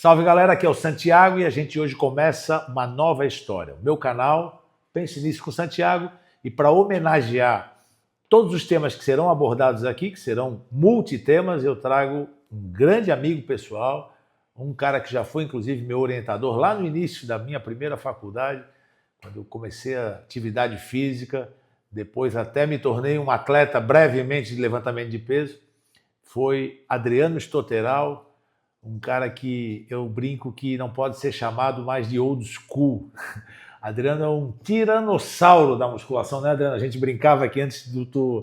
Salve galera, aqui é o Santiago e a gente hoje começa uma nova história. O meu canal, Pense Nisso com Santiago, e para homenagear todos os temas que serão abordados aqui, que serão multitemas, eu trago um grande amigo pessoal, um cara que já foi inclusive meu orientador lá no início da minha primeira faculdade, quando eu comecei a atividade física, depois até me tornei um atleta brevemente de levantamento de peso, foi Adriano Stotteral, um cara que eu brinco que não pode ser chamado mais de old school. Adriano é um tiranossauro da musculação, né, Adriano? A gente brincava aqui antes de tu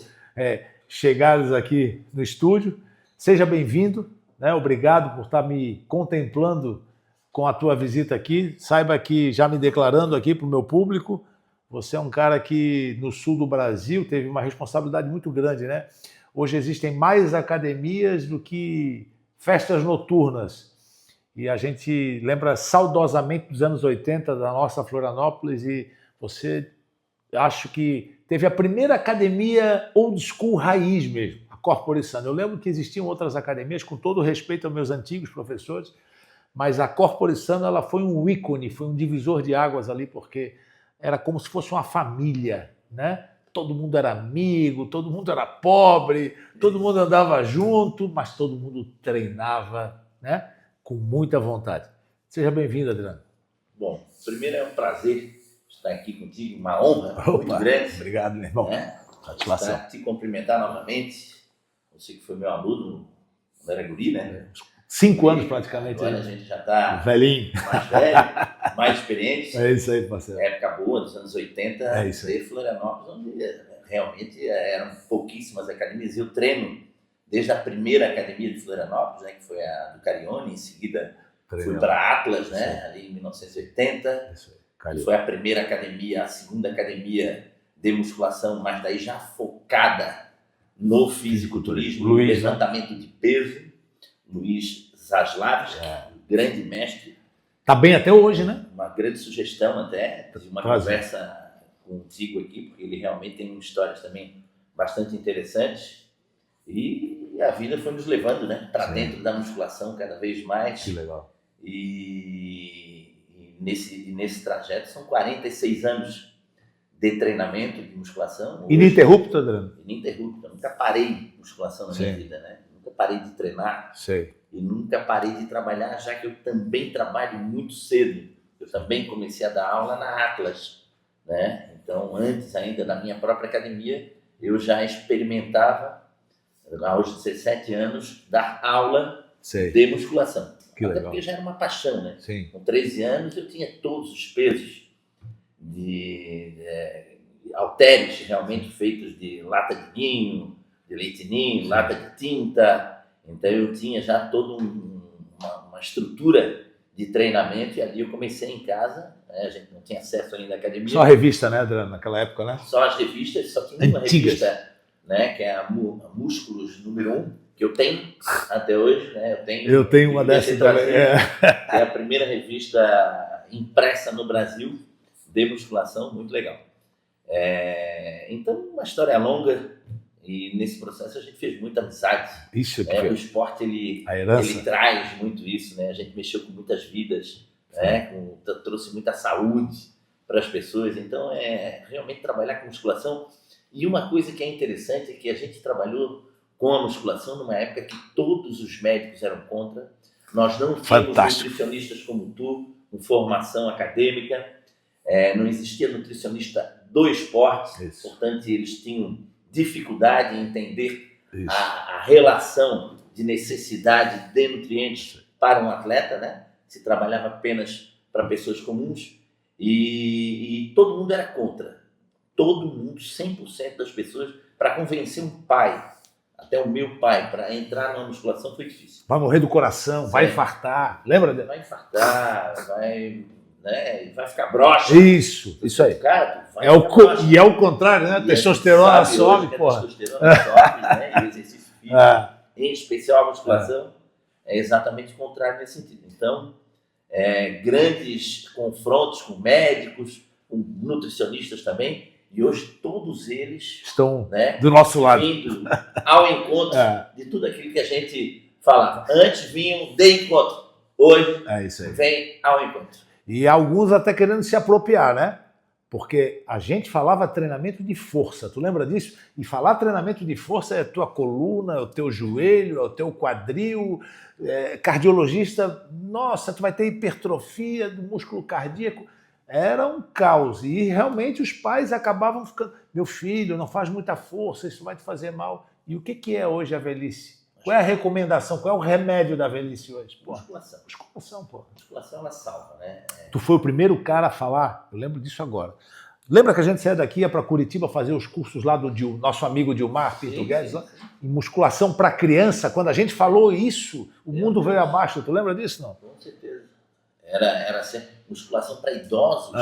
chegares aqui no estúdio. Seja bem-vindo, né? Obrigado por estar me contemplando com a tua visita aqui. Saiba que, já me declarando aqui para o meu público, você é um cara que no sul do Brasil teve uma responsabilidade muito grande, né? Hoje existem mais academias do que festas noturnas, e a gente lembra saudosamente dos anos 80 da nossa Florianópolis, e você, acho que teve a primeira academia old school raiz mesmo, a Corpore Sano. Eu lembro que existiam outras academias, com todo respeito aos meus antigos professores, mas a Corpore Sano, ela foi um ícone, foi um divisor de águas ali, porque era como se fosse uma família, né? Todo mundo era amigo, todo mundo era pobre, todo mundo andava junto, mas todo mundo treinava, né, com muita vontade. Seja bem-vindo, Adriano. Bom, primeiro é um prazer estar aqui contigo, uma honra muito grande. Obrigado, meu irmão. Satisfação. Te cumprimentar novamente. Você que foi meu aluno quando era guri, né? 5 anos praticamente. Agora a gente já está velhinho, mais velho, mais experiente. É isso aí, parceiro. Época boa, dos anos 80, É isso aí. Florianópolis, onde realmente eram pouquíssimas academias. Eu treino desde a primeira academia de Florianópolis, né, que foi a do Carione, em seguida fui para Atlas, né, ali em 1980. Isso aí. Foi a primeira academia, a segunda academia de musculação, mas daí já focada no fisiculturismo, no levantamento de peso. Luiz Zaslavski, grande mestre. Está bem até hoje, né? Uma grande sugestão até, de uma conversa contigo aqui, porque ele realmente tem histórias também bastante interessantes. E a vida foi nos levando, né, para dentro da musculação cada vez mais. Que legal. E nesse trajeto são 46 anos de treinamento de musculação. Ininterrupto, Adriano? Ininterrupto. Eu nunca parei de musculação na minha vida, né? Nunca parei de treinar. Sei. E nunca parei de trabalhar, já que eu também trabalho muito cedo. Eu também comecei a dar aula na Atlas, né? Então, antes ainda da minha própria academia, eu já experimentava, aos 17 anos, dar aula de musculação. Que Até legal. porque já era uma paixão, né? Sim. Com 13 anos eu tinha todos os pesos de halteres realmente feitos de lata de ninho, de leite ninho, lata de tinta. Então eu tinha já toda uma estrutura de treinamento, e ali eu comecei em casa, né? A gente não tinha acesso ainda à academia. Só a revista, né, Adriano, naquela época, né? Só as revistas, só tinha uma revista, né, que é a Músculos número 1, que eu tenho até hoje, né? Eu tenho uma dessas também. É a primeira revista impressa no Brasil de musculação, muito legal. Então, uma história longa. E nesse processo a gente fez muita amizade. Isso que o esporte ele traz muito isso, né? A gente mexeu com muitas vidas, né? Trouxe muita saúde para as pessoas. Então realmente trabalhar com musculação. E uma coisa que é interessante é que a gente trabalhou com a musculação numa época que todos os médicos eram contra. Nós não tínhamos nutricionistas como tu, com formação acadêmica. Não existia nutricionista do esporte. Isso. Portanto, eles tinham dificuldade em entender a relação de necessidade de nutrientes para um atleta, né? Se trabalhava apenas para pessoas comuns, e todo mundo era contra. Todo mundo, 100% das pessoas, para convencer um pai, até o meu pai, para entrar na musculação foi difícil. Vai morrer do coração, vai infartar. Lembra? Vai infartar, vai ficar broxa. Isso aí. Cara, e é o contrário, né? A testosterona sobe, porra. A testosterona sobe, né? E o exercício físico, em especial a musculação, é exatamente o contrário nesse sentido. Então, grandes confrontos com médicos, com nutricionistas também, e hoje todos eles estão, né, do nosso lado, vindo ao encontro de tudo aquilo que a gente falava. Antes vinham de encontro, hoje É isso aí. vem ao encontro. E alguns até querendo se apropriar, né? Porque a gente falava treinamento de força, tu lembra disso? E falar treinamento de força é a tua coluna, é o teu joelho, é o teu quadril, cardiologista, nossa, tu vai ter hipertrofia do músculo cardíaco. Era um caos. E realmente os pais acabavam ficando, meu filho, não faz muita força, isso vai te fazer mal. E o que é hoje a velhice? Qual é a recomendação? Qual é o remédio da velhice hoje? Pô, musculação. Musculação, pô. Musculação, ela salva, né? Tu foi o primeiro cara a falar, eu lembro disso agora. Lembra que a gente saía daqui, ia para Curitiba fazer os cursos lá do nosso amigo Dilmar Pinto Guedes, lá, em musculação para criança? Quando a gente falou isso, o mundo veio abaixo. Tu lembra disso, não? Com certeza. Era sempre musculação para idosos.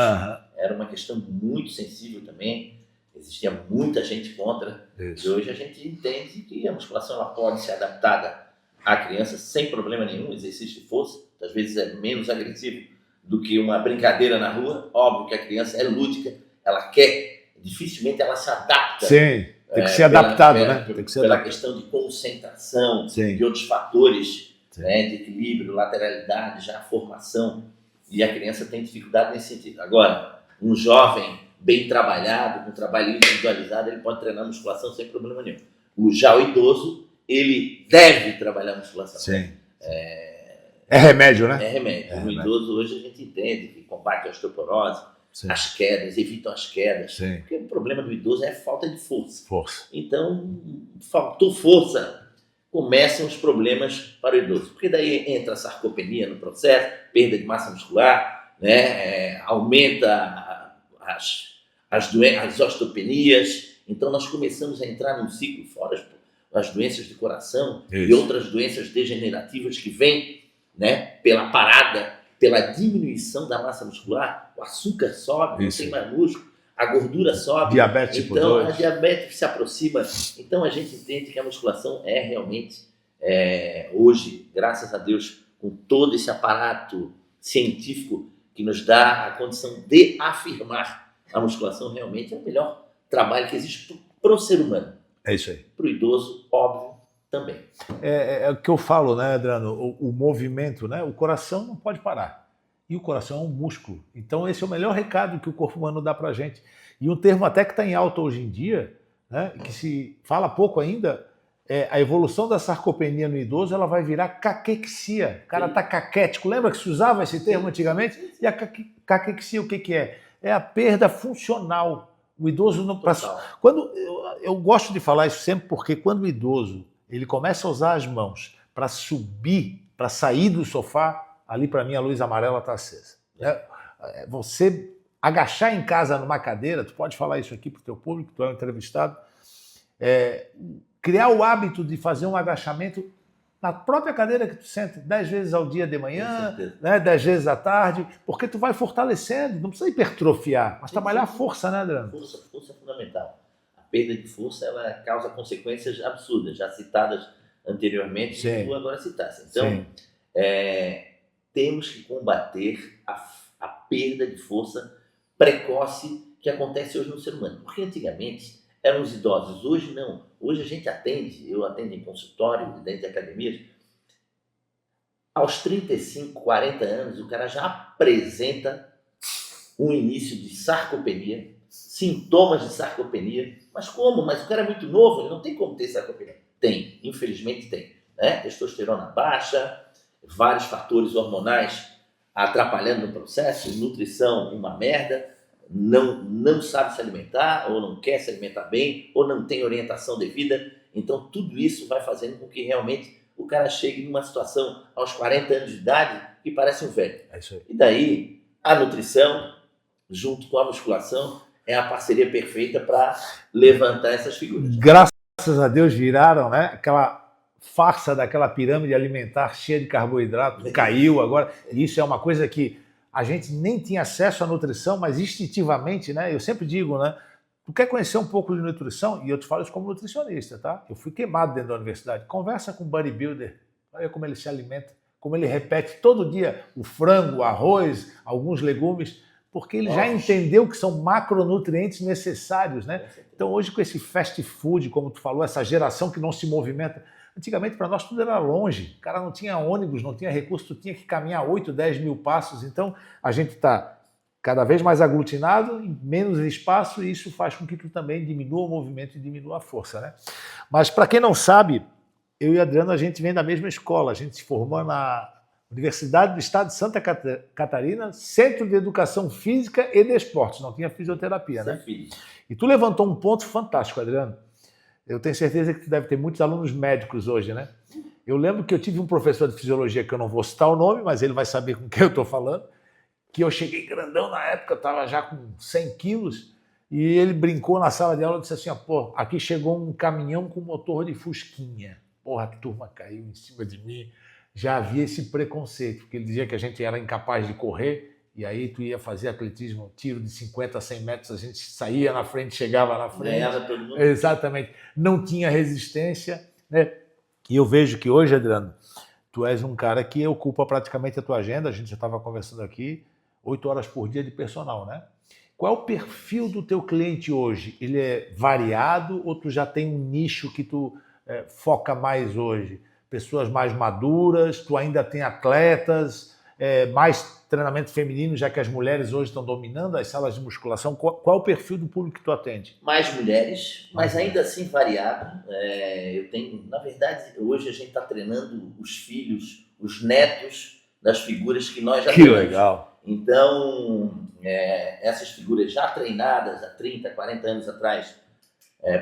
Era uma questão muito sensível também. Existia muita gente contra. Isso. E hoje a gente entende que a musculação ela pode ser adaptada à criança sem problema nenhum, exercício de força. Às vezes é menos agressivo do que uma brincadeira na rua. Óbvio que a criança é lúdica, ela quer, dificilmente ela se adapta. Sim, tem que ser adaptado, né? Tem que ser pela adaptado. questão de concentração, Sim. de outros fatores, né, de equilíbrio, lateralidade, já a formação. E a criança tem dificuldade nesse sentido. Agora, um jovem bem trabalhado, com trabalho individualizado, ele pode treinar musculação sem problema nenhum. Já o idoso, ele deve trabalhar musculação. Sim. É remédio, né? É remédio. O idoso hoje a gente entende que combate a osteoporose, Sim. as quedas, evitam as quedas. Sim. Porque o problema do idoso é a falta de força. Força. Então, faltou força, começam os problemas para o idoso. Porque daí entra a sarcopenia no processo, perda de massa muscular, né? Aumenta as osteopenias. Então, nós começamos a entrar num ciclo, fora as doenças de coração e outras doenças degenerativas que vêm, né, pela parada, pela diminuição da massa muscular. O açúcar sobe, não tem mais músculo, a gordura sobe. Diabetes tipo 2. Então, a diabetes se aproxima. Então, a gente entende que a musculação é realmente, hoje, graças a Deus, com todo esse aparato científico que nos dá a condição de afirmar a musculação realmente é o melhor trabalho que existe para o ser humano. É isso aí. Para o idoso, óbvio, também. É o que eu falo, né, Adriano? O movimento, né? O coração não pode parar. E o coração é um músculo. Então esse é o melhor recado que o corpo humano dá para a gente. E um termo até que está em alta hoje em dia, né, que se fala pouco ainda, a evolução da sarcopenia no idoso, ela vai virar caquexia. O cara está caquético. Lembra que se usava esse termo antigamente? E a caquexia o que é? É a perda funcional. O idoso não... Quando eu gosto de falar isso sempre porque quando o idoso ele começa a usar as mãos para subir, para sair do sofá, ali para mim a luz amarela está acesa. Você agachar em casa numa cadeira, tu pode falar isso aqui para o teu público, tu é um entrevistado, criar o hábito de fazer um agachamento na própria cadeira que tu senta 10 vezes ao dia de manhã, né, 10 vezes à tarde, porque tu vai fortalecendo, não precisa hipertrofiar, mas trabalhar a força, né, Adriano? Força é fundamental. A perda de força, ela causa consequências absurdas, já citadas anteriormente, e tu agora citaste. Então, temos que combater a perda de força precoce que acontece hoje no ser humano. Porque antigamente eram os idosos, hoje não. Hoje a gente atende, eu atendo em consultório, dentro de academias, aos 35, 40 anos, o cara já apresenta um início de sarcopenia, sintomas de sarcopenia. Mas como? Mas o cara é muito novo, ele não tem como ter sarcopenia. Tem, infelizmente tem. Né? Testosterona baixa, vários fatores hormonais atrapalhando no processo, nutrição uma merda, não sabe se alimentar, ou não quer se alimentar bem, ou não tem orientação devida. Então tudo isso vai fazendo com que realmente o cara chegue numa situação aos 40 anos de idade que parece um velho. É isso aí. E daí a nutrição, junto com a musculação, é a parceria perfeita para levantar essas figuras. Graças a Deus viraram, né, aquela farsa daquela pirâmide alimentar cheia de carboidrato, caiu agora. E isso é uma coisa que a gente nem tinha acesso à nutrição, mas instintivamente, né? Eu sempre digo, né? Tu quer conhecer um pouco de nutrição? E eu te falo isso como nutricionista, tá? Eu fui queimado dentro da universidade. Conversa com um bodybuilder, olha como ele se alimenta, como ele repete todo dia o frango, o arroz, alguns legumes. porque ele já entendeu que são macronutrientes necessários, né? Então hoje com esse fast food, como tu falou, essa geração que não se movimenta, antigamente para nós tudo era longe, o cara não tinha ônibus, não tinha recurso, tu tinha que caminhar 8, 10 mil passos, então a gente está cada vez mais aglutinado, em menos espaço, e isso faz com que tu também diminua o movimento e diminua a força, né? Mas para quem não sabe, eu e Adriano, a gente vem da mesma escola, a gente se formou na Universidade do Estado de Santa Catarina, Centro de Educação Física e Desportos, não tinha fisioterapia, né? E tu levantou um ponto fantástico, Adriano. Eu tenho certeza que tu deve ter muitos alunos médicos hoje, né? Eu lembro que eu tive um professor de fisiologia, que eu não vou citar o nome, mas ele vai saber com quem eu estou falando, que eu cheguei grandão na época, eu estava já com 100 quilos, e ele brincou na sala de aula e disse assim, pô, aqui chegou um caminhão com motor de fusquinha. Porra, a turma caiu em cima de mim. Já havia esse preconceito, porque ele dizia que a gente era incapaz de correr, e aí tu ia fazer atletismo, um tiro de 50 a 100 metros, a gente saía na frente, chegava na frente. Ganhava todo mundo. Exatamente. Não tinha resistência, né? E eu vejo que hoje, Adriano, tu és um cara que ocupa praticamente a tua agenda, a gente já estava conversando aqui, 8 horas por dia de personal, né? Qual é o perfil do teu cliente hoje? Ele é variado ou tu já tem um nicho que tu foca mais hoje? Pessoas mais maduras, tu ainda tem atletas, mais treinamento feminino, já que as mulheres hoje estão dominando as salas de musculação. Qual é o perfil do público que tu atende? Mais mulheres, mas ainda assim variado. Eu tenho, na verdade, hoje a gente está treinando os filhos, os netos das figuras que nós já temos. Que legal! Então, essas figuras já treinadas há 30, 40 anos atrás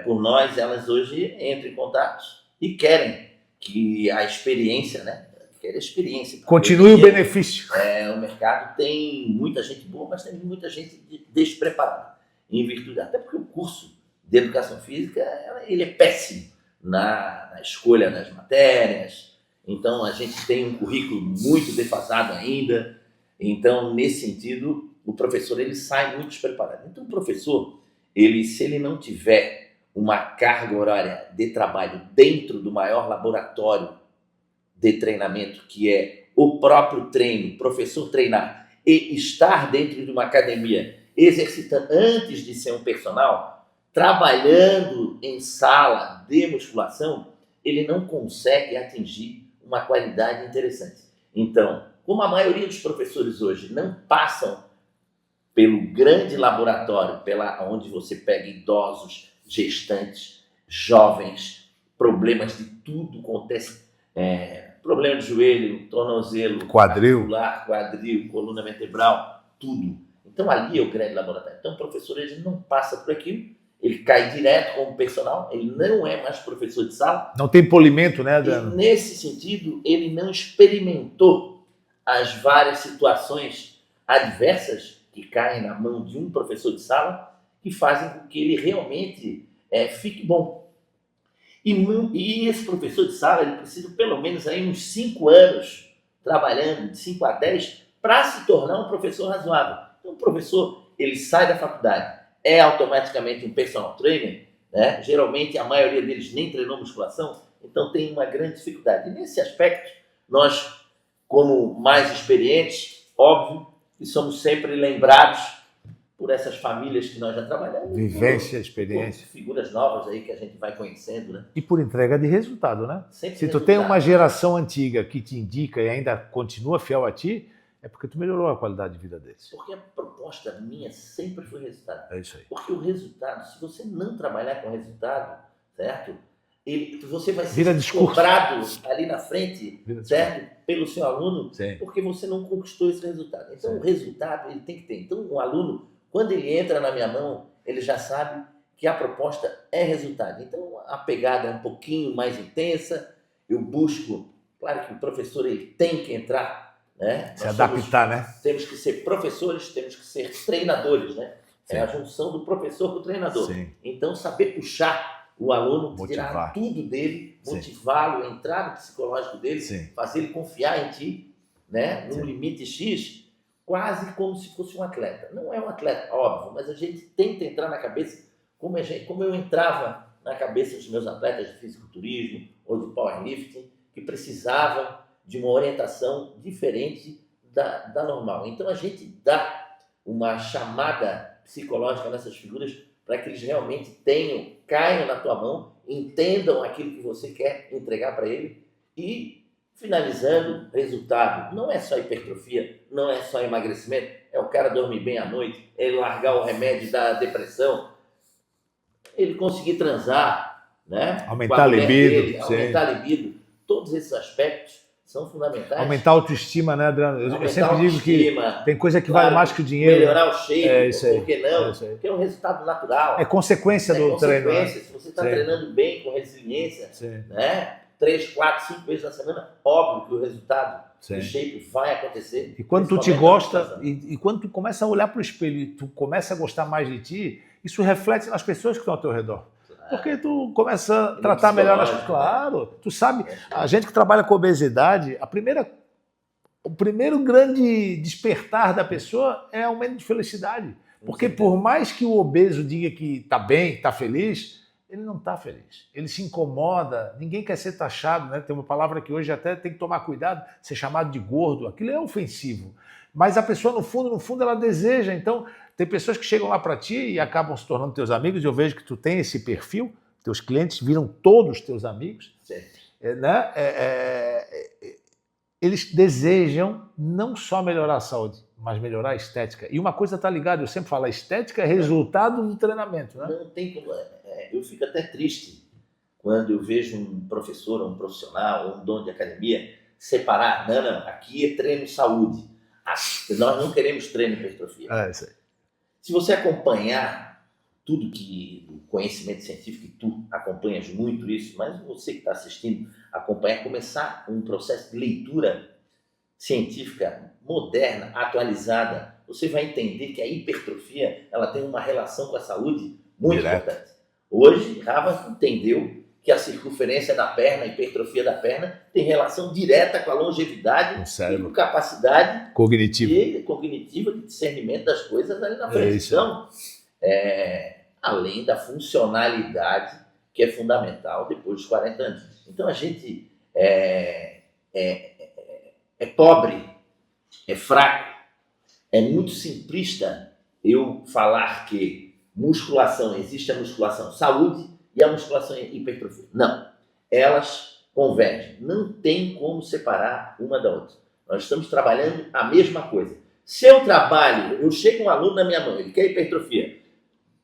por nós, elas hoje entram em contato e querem que a experiência, né? Querem a experiência. Continue o benefício. O mercado tem muita gente boa, mas tem muita gente despreparada. Em virtude, até porque o curso de educação física ele é péssimo na escolha das matérias. Então, a gente tem um currículo muito defasado ainda. Então, nesse sentido, o professor ele sai muito despreparado. Então, o professor, se ele não tiver uma carga horária de trabalho dentro do maior laboratório de treinamento, que é o próprio treino, professor treinar e estar dentro de uma academia, exercitando antes de ser um personal, trabalhando em sala de musculação, ele não consegue atingir uma qualidade interessante. Então, como a maioria dos professores hoje não passam pelo grande laboratório, onde você pega idosos, gestantes, jovens, problemas de tudo acontece, problema de joelho, tornozelo, quadril, coluna vertebral, tudo. Então ali é o grande laboratório. Então o professor ele não passa por aquilo, ele cai direto como personal, ele não é mais professor de sala. Não tem polimento, né, Adriano? E nesse sentido, ele não experimentou as várias situações adversas que caem na mão de um professor de sala que fazem com que ele realmente fique bom. E esse professor de sala ele precisa pelo menos aí uns 5 anos trabalhando, de 5 a 10, para se tornar um professor razoável. Então o professor ele sai da faculdade, é automaticamente um personal trainer, né? Geralmente a maioria deles nem treinou musculação, então tem uma grande dificuldade. E nesse aspecto, nós, como mais experientes, óbvio, que somos sempre lembrados por essas famílias que nós já trabalhamos. Vivência, experiência. Por figuras novas aí que a gente vai conhecendo, né? E por entrega de resultado, né? Sempre Se tu tem uma geração antiga que te indica e ainda continua fiel a ti, é porque tu melhorou a qualidade de vida deles. Porque a proposta minha sempre foi resultado. É isso aí. Porque o resultado, se você não trabalhar com resultado, certo? Você vai ser cobrado ali na frente, certo? Pelo seu aluno, sim, porque você não conquistou esse resultado. Então, sim, o resultado ele tem que ter. Então, o aluno, quando ele entra na minha mão, ele já sabe que a proposta é resultado. Então, a pegada é um pouquinho mais intensa. Eu busco, claro que o professor ele tem que entrar, né? Se adaptar, né? Temos que ser professores, temos que ser treinadores, né? Sim. É a junção do professor com o treinador. Sim. Então, saber puxar o aluno, motivar, tirar tudo dele, motivá-lo, entrar no psicológico dele, sim, fazer ele confiar em ti, né? Num limite X, quase como se fosse um atleta. Não é um atleta, óbvio, mas a gente tenta entrar na cabeça como eu entrava na cabeça dos meus atletas de fisiculturismo ou de powerlifting, que precisavam de uma orientação diferente da normal. Então a gente dá uma chamada psicológica nessas figuras para que eles realmente caiam na tua mão, entendam aquilo que você quer entregar para ele e, finalizando, resultado. Não é só hipertrofia, não é só emagrecimento, é o cara dormir bem à noite, ele largar o remédio da depressão, ele conseguir transar, né? Aumentar a libido. Aumentar a libido. Todos esses aspectos são fundamentais. Aumentar a autoestima, né, Adriano? Eu sempre digo que tem coisa que vale mais que o dinheiro. Melhorar o shape, por que não? Porque é um resultado natural. É consequência do treino. Né? Se você está treinando bem, com resiliência, né? 3, 4, 5 vezes na semana, óbvio que o resultado do shape vai acontecer. E quando tu te gosta, e quando tu começa a olhar para o espelho e tu começa a gostar mais de ti, isso reflete nas pessoas que estão ao teu redor. Porque tu começa a tratar melhor as coisas. Claro, tu sabe, a gente que trabalha com obesidade, o primeiro grande despertar da pessoa é aumento de felicidade. Porque por mais que o obeso diga que está bem, está feliz, ele não está feliz. Ele se incomoda, ninguém quer ser taxado, né? Tem uma palavra que hoje até tem que tomar cuidado, ser chamado de gordo, aquilo é ofensivo. Mas a pessoa, no fundo, ela deseja. Então, tem pessoas que chegam lá para ti e acabam se tornando teus amigos, e eu vejo que tu tem esse perfil, teus clientes viram todos teus amigos, né? Eles desejam não só melhorar a saúde, mas melhorar a estética. E uma coisa está ligada, eu sempre falo, a estética é resultado do treinamento. Né? Não tem como. Eu fico até triste quando eu vejo um professor, um profissional, um dono de academia separar, não, aqui é treino saúde. Nós não queremos treino hipertrofia. Isso aí. Se você acompanhar tudo que o conhecimento científico, e tu acompanhas muito isso, mas você que está assistindo, começar um processo de leitura científica moderna, atualizada, você vai entender que a hipertrofia ela tem uma relação com a saúde muito importante. Hoje, Rafa entendeu que a circunferência da perna, a hipertrofia da perna, tem relação direta com a longevidade e com capacidade cognitiva de discernimento das coisas ali na frente. Então, além da funcionalidade que é fundamental depois dos 40 anos. Então, a gente é pobre, é fraco, é muito simplista eu falar que existe a musculação saúde e a musculação hipertrofia. Não, elas convergem. Não tem como separar uma da outra. Nós estamos trabalhando a mesma coisa. Se eu chego um aluno na minha mão, ele quer hipertrofia.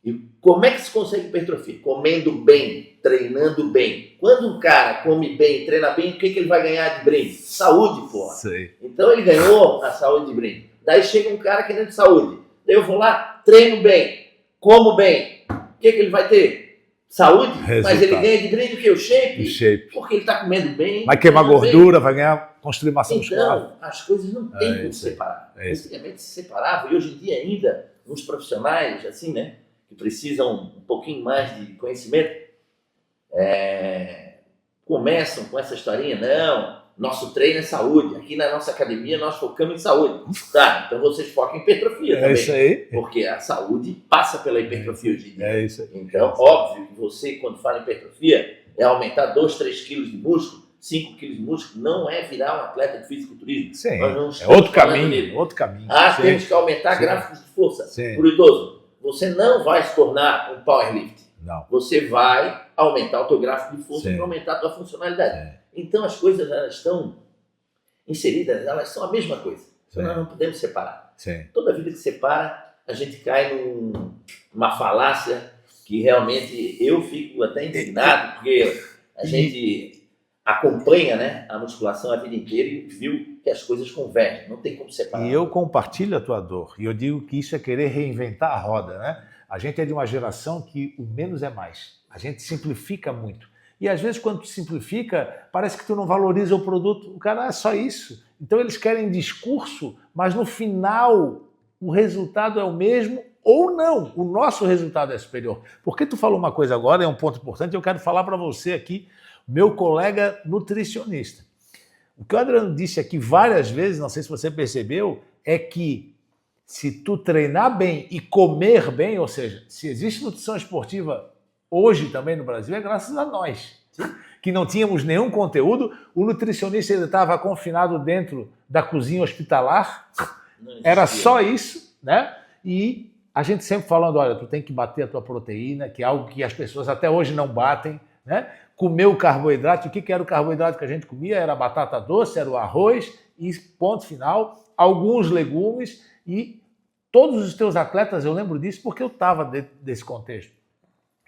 E como é que se consegue hipertrofia? Comendo bem, treinando bem. Quando um cara come bem, treina bem, o que ele vai ganhar de brinde? Saúde, porra. Sei. Então ele ganhou a saúde de brinde. Daí chega um cara querendo saúde. Daí eu vou lá, treino bem, como bem. O que ele vai ter? Saúde, mas ele ganha de brinde o quê? O shape? Porque ele está comendo bem. Vai queimar gordura, vai ganhar, construir massa muscular. Então, as coisas não tem como separar. Antigamente se separava, e hoje em dia ainda, uns profissionais, assim, né, que precisam um pouquinho mais de conhecimento, começam com essa historinha, não, nosso treino é saúde, aqui na nossa academia nós focamos em saúde. Tá, então vocês focam em hipertrofia também. Isso aí. Porque a saúde passa pela hipertrofia hoje em dia. É isso aí. Então, óbvio que você, quando fala em hipertrofia, é aumentar 2, 3 quilos de músculo, 5 quilos de músculo, não é virar um atleta de fisiculturismo. Sim, é outro caminho, outro caminho. Temos que aumentar gráficos de força. Por idoso, você não vai se tornar um powerlifting. Não. Você vai aumentar o teu gráfico de força para aumentar a tua funcionalidade. Então as coisas elas estão inseridas, elas são a mesma coisa. Então nós não podemos separar. Toda vida que separa, a gente cai numa falácia que realmente eu fico até indignado, porque a gente acompanha, né, a musculação a vida inteira e viu que as coisas convergem, não tem como separar. E eu compartilho a tua dor, e eu digo que isso é querer reinventar a roda, né? A gente é de uma geração que o menos é mais. A gente simplifica muito. E às vezes quando tu simplifica, parece que tu não valoriza o produto. O cara é só isso. Então eles querem discurso, mas no final o resultado é o mesmo ou não. O nosso resultado é superior. Porque tu falou uma coisa agora, é um ponto importante, eu quero falar para você aqui, meu colega nutricionista. O que o Adriano disse aqui várias vezes, não sei se você percebeu, é que se tu treinar bem e comer bem, ou seja, se existe nutrição esportiva hoje também no Brasil, é graças a nós, que não tínhamos nenhum conteúdo. O nutricionista estava confinado dentro da cozinha hospitalar, era só isso, né? E a gente sempre falando, olha, tu tem que bater a tua proteína, que é algo que as pessoas até hoje não batem, né? Comer o carboidrato, o que era o carboidrato que a gente comia? Era batata doce, era o arroz e ponto final, alguns legumes e todos os teus atletas, eu lembro disso porque eu estava desse contexto,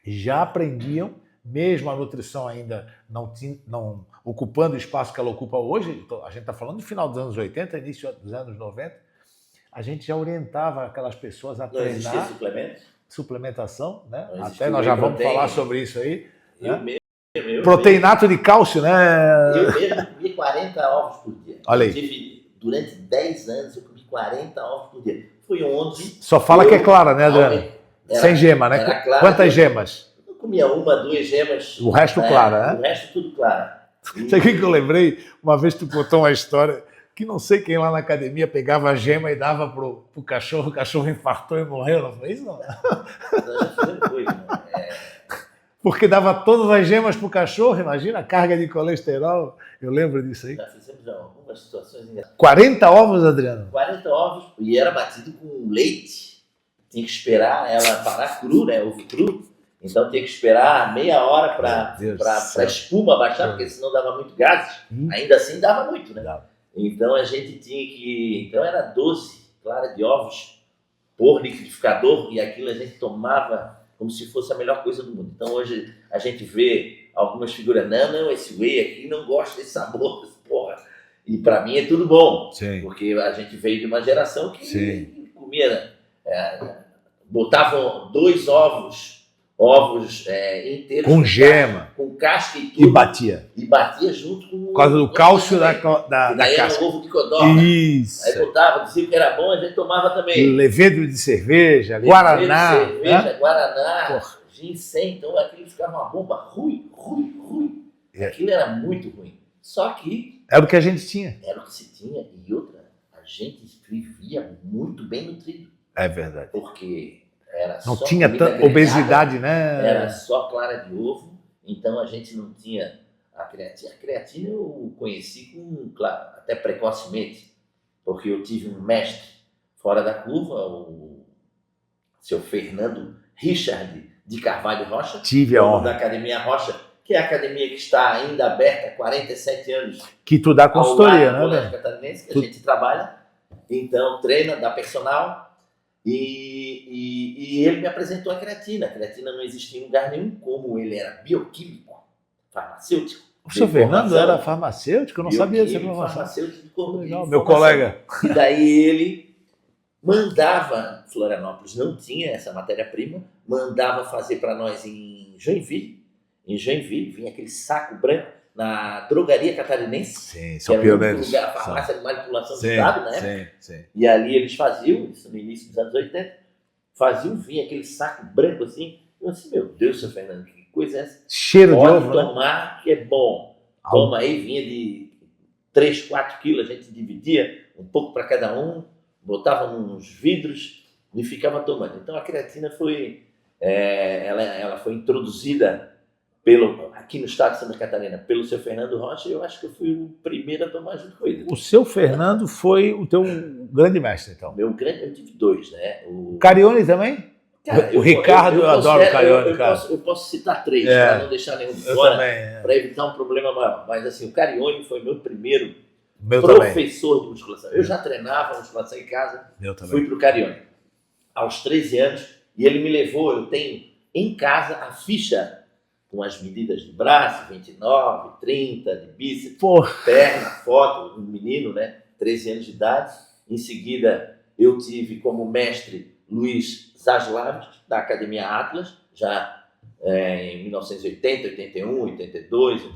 já aprendiam, mesmo a nutrição ainda não ocupando o espaço que ela ocupa hoje, a gente está falando do final dos anos 80, início dos anos 90, a gente já orientava aquelas pessoas a treinar. Não existia suplementação, né? Até nós já vamos falar sobre isso aí. Eu né? mesmo, proteinato de cálcio, né? Eu mesmo comi 40 ovos por dia. Olha aí. Durante 10 anos eu comi 40 ovos por dia. Foi onde... Só fala que é clara, né, Adriano? Sem gema, né? Quantas gemas? Eu comia 1, 2 gemas. O resto clara, né? O resto tudo claro. Sabe o que eu lembrei? Uma vez tu contou uma história que não sei quem lá na academia pegava a gema e dava pro cachorro, o cachorro infartou e morreu, não foi isso? Não? Nós já fizemos coisa, né? Porque dava todas as gemas pro cachorro, imagina a carga de colesterol. Eu lembro disso aí. Já fizemos algumas situações engraçadas. 40 ovos, Adriano? 40 ovos e era batido com leite. Tinha que esperar ela parar cru, né? Ovo cru. Então tinha que esperar meia hora para a espuma baixar, porque senão dava muito gases. Ainda assim dava muito, né? Então a gente tinha que... Então era 12 claras de ovos por liquidificador e aquilo a gente tomava como se fosse a melhor coisa do mundo. Então hoje a gente vê algumas figuras, não, esse whey aqui não gosta desse sabor, porra. E para mim é tudo bom, Sim. Porque a gente veio de uma geração que comia, botavam 2 ovos inteiros com gema, com casca e tudo, e batia junto com por causa do cálcio da daí casca. Era ovo de codorna. Isso. Aí botava, dizia que era bom, a gente tomava também. Levedro de cerveja, guaraná. Guaraná, ginseng, então aquilo ficava uma bomba ruim. Aquilo era muito ruim. Só que... Era o que a gente tinha. Era o que se tinha. E outra, a gente vivia muito bem nutrido. É verdade. Porque era não só tinha tanta obesidade, né? Era só clara de ovo, então a gente não tinha a creatina. A creatina eu conheci claro, até precocemente, porque eu tive um mestre fora da curva, o seu Fernando Richard de Carvalho Rocha, tive a honra. Da Academia Rocha, que é a academia que está ainda aberta há 47 anos. Que tu dá consultoria, né? Colégio Catarinense, que a gente trabalha, então treina, dá personal. E ele me apresentou a creatina. A creatina não existia em lugar nenhum, como ele era bioquímico, farmacêutico. O seu Fernando era farmacêutico? Eu não sabia dessa informação. Farmacêutico de meu colega. E daí ele mandava, Florianópolis não tinha essa matéria-prima, mandava fazer para nós em Joinville. Em Joinville vinha aquele saco branco na drogaria catarinense. Sim, são pioneiros. Lugar, a farmácia de manipulação do Estado, né? Sim. E ali eles faziam, isso no início dos anos 80, vinha aquele saco branco assim. Eu disse, meu Deus, seu Fernando, que coisa é essa? Cheiro de ovo, tomar, né? Que é bom. Toma aí, vinha de 3, 4 quilos, a gente dividia um pouco para cada um, botava nos vidros e ficava tomando. Então a creatina foi, ela foi introduzida aqui no estado de Santa Catarina, pelo seu Fernando Rocha, e eu acho que eu fui o primeiro a tomar junto com ele. O seu Fernando foi o teu grande mestre, então? Eu tive 2, né? O Carione também? Cara, o Ricardo, eu adoro o Carione, cara. Eu posso citar 3, para não deixar nenhum fora, para evitar um problema maior. Mas assim, o Carione foi meu primeiro professor de musculação. Eu já treinava musculação em casa, fui para o Carione aos 13 anos, e ele me levou, eu tenho em casa a ficha com as medidas de braço, 29, 30, de bíceps, perna, foto, um menino, né, 13 anos de idade. Em seguida, eu tive como mestre Luiz Zaslav, da Academia Atlas, já em 1980, 81, 82, 83.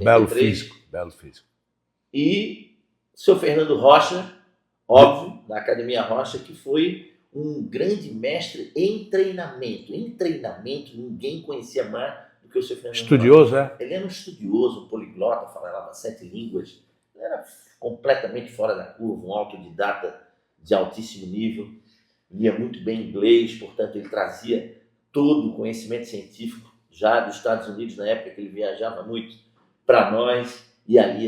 Belo físico. E o seu Fernando Rocha, óbvio, da Academia Rocha, que foi um grande mestre em treinamento. Em treinamento, ninguém conhecia mais do que o seu Fernando Estudioso, Rocha. Ele era um estudioso, um poliglota, falava 7 línguas. Ele era completamente fora da curva, um autodidata de altíssimo nível. Lia muito bem inglês, portanto, ele trazia todo o conhecimento científico já dos Estados Unidos, na época que ele viajava muito, para nós. E ali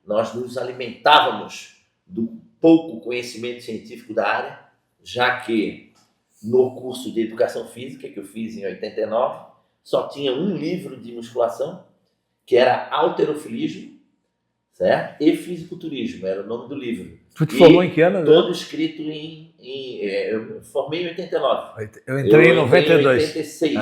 nós nos alimentávamos do pouco conhecimento científico da área, já que no curso de Educação Física, que eu fiz em 89, só tinha um livro de musculação, que era Halterofilismo, certo? E Fisiculturismo, era o nome do livro. Tu te formou em que ano? Todo escrito eu formei em 89. Eu entrei em 92. Em 86.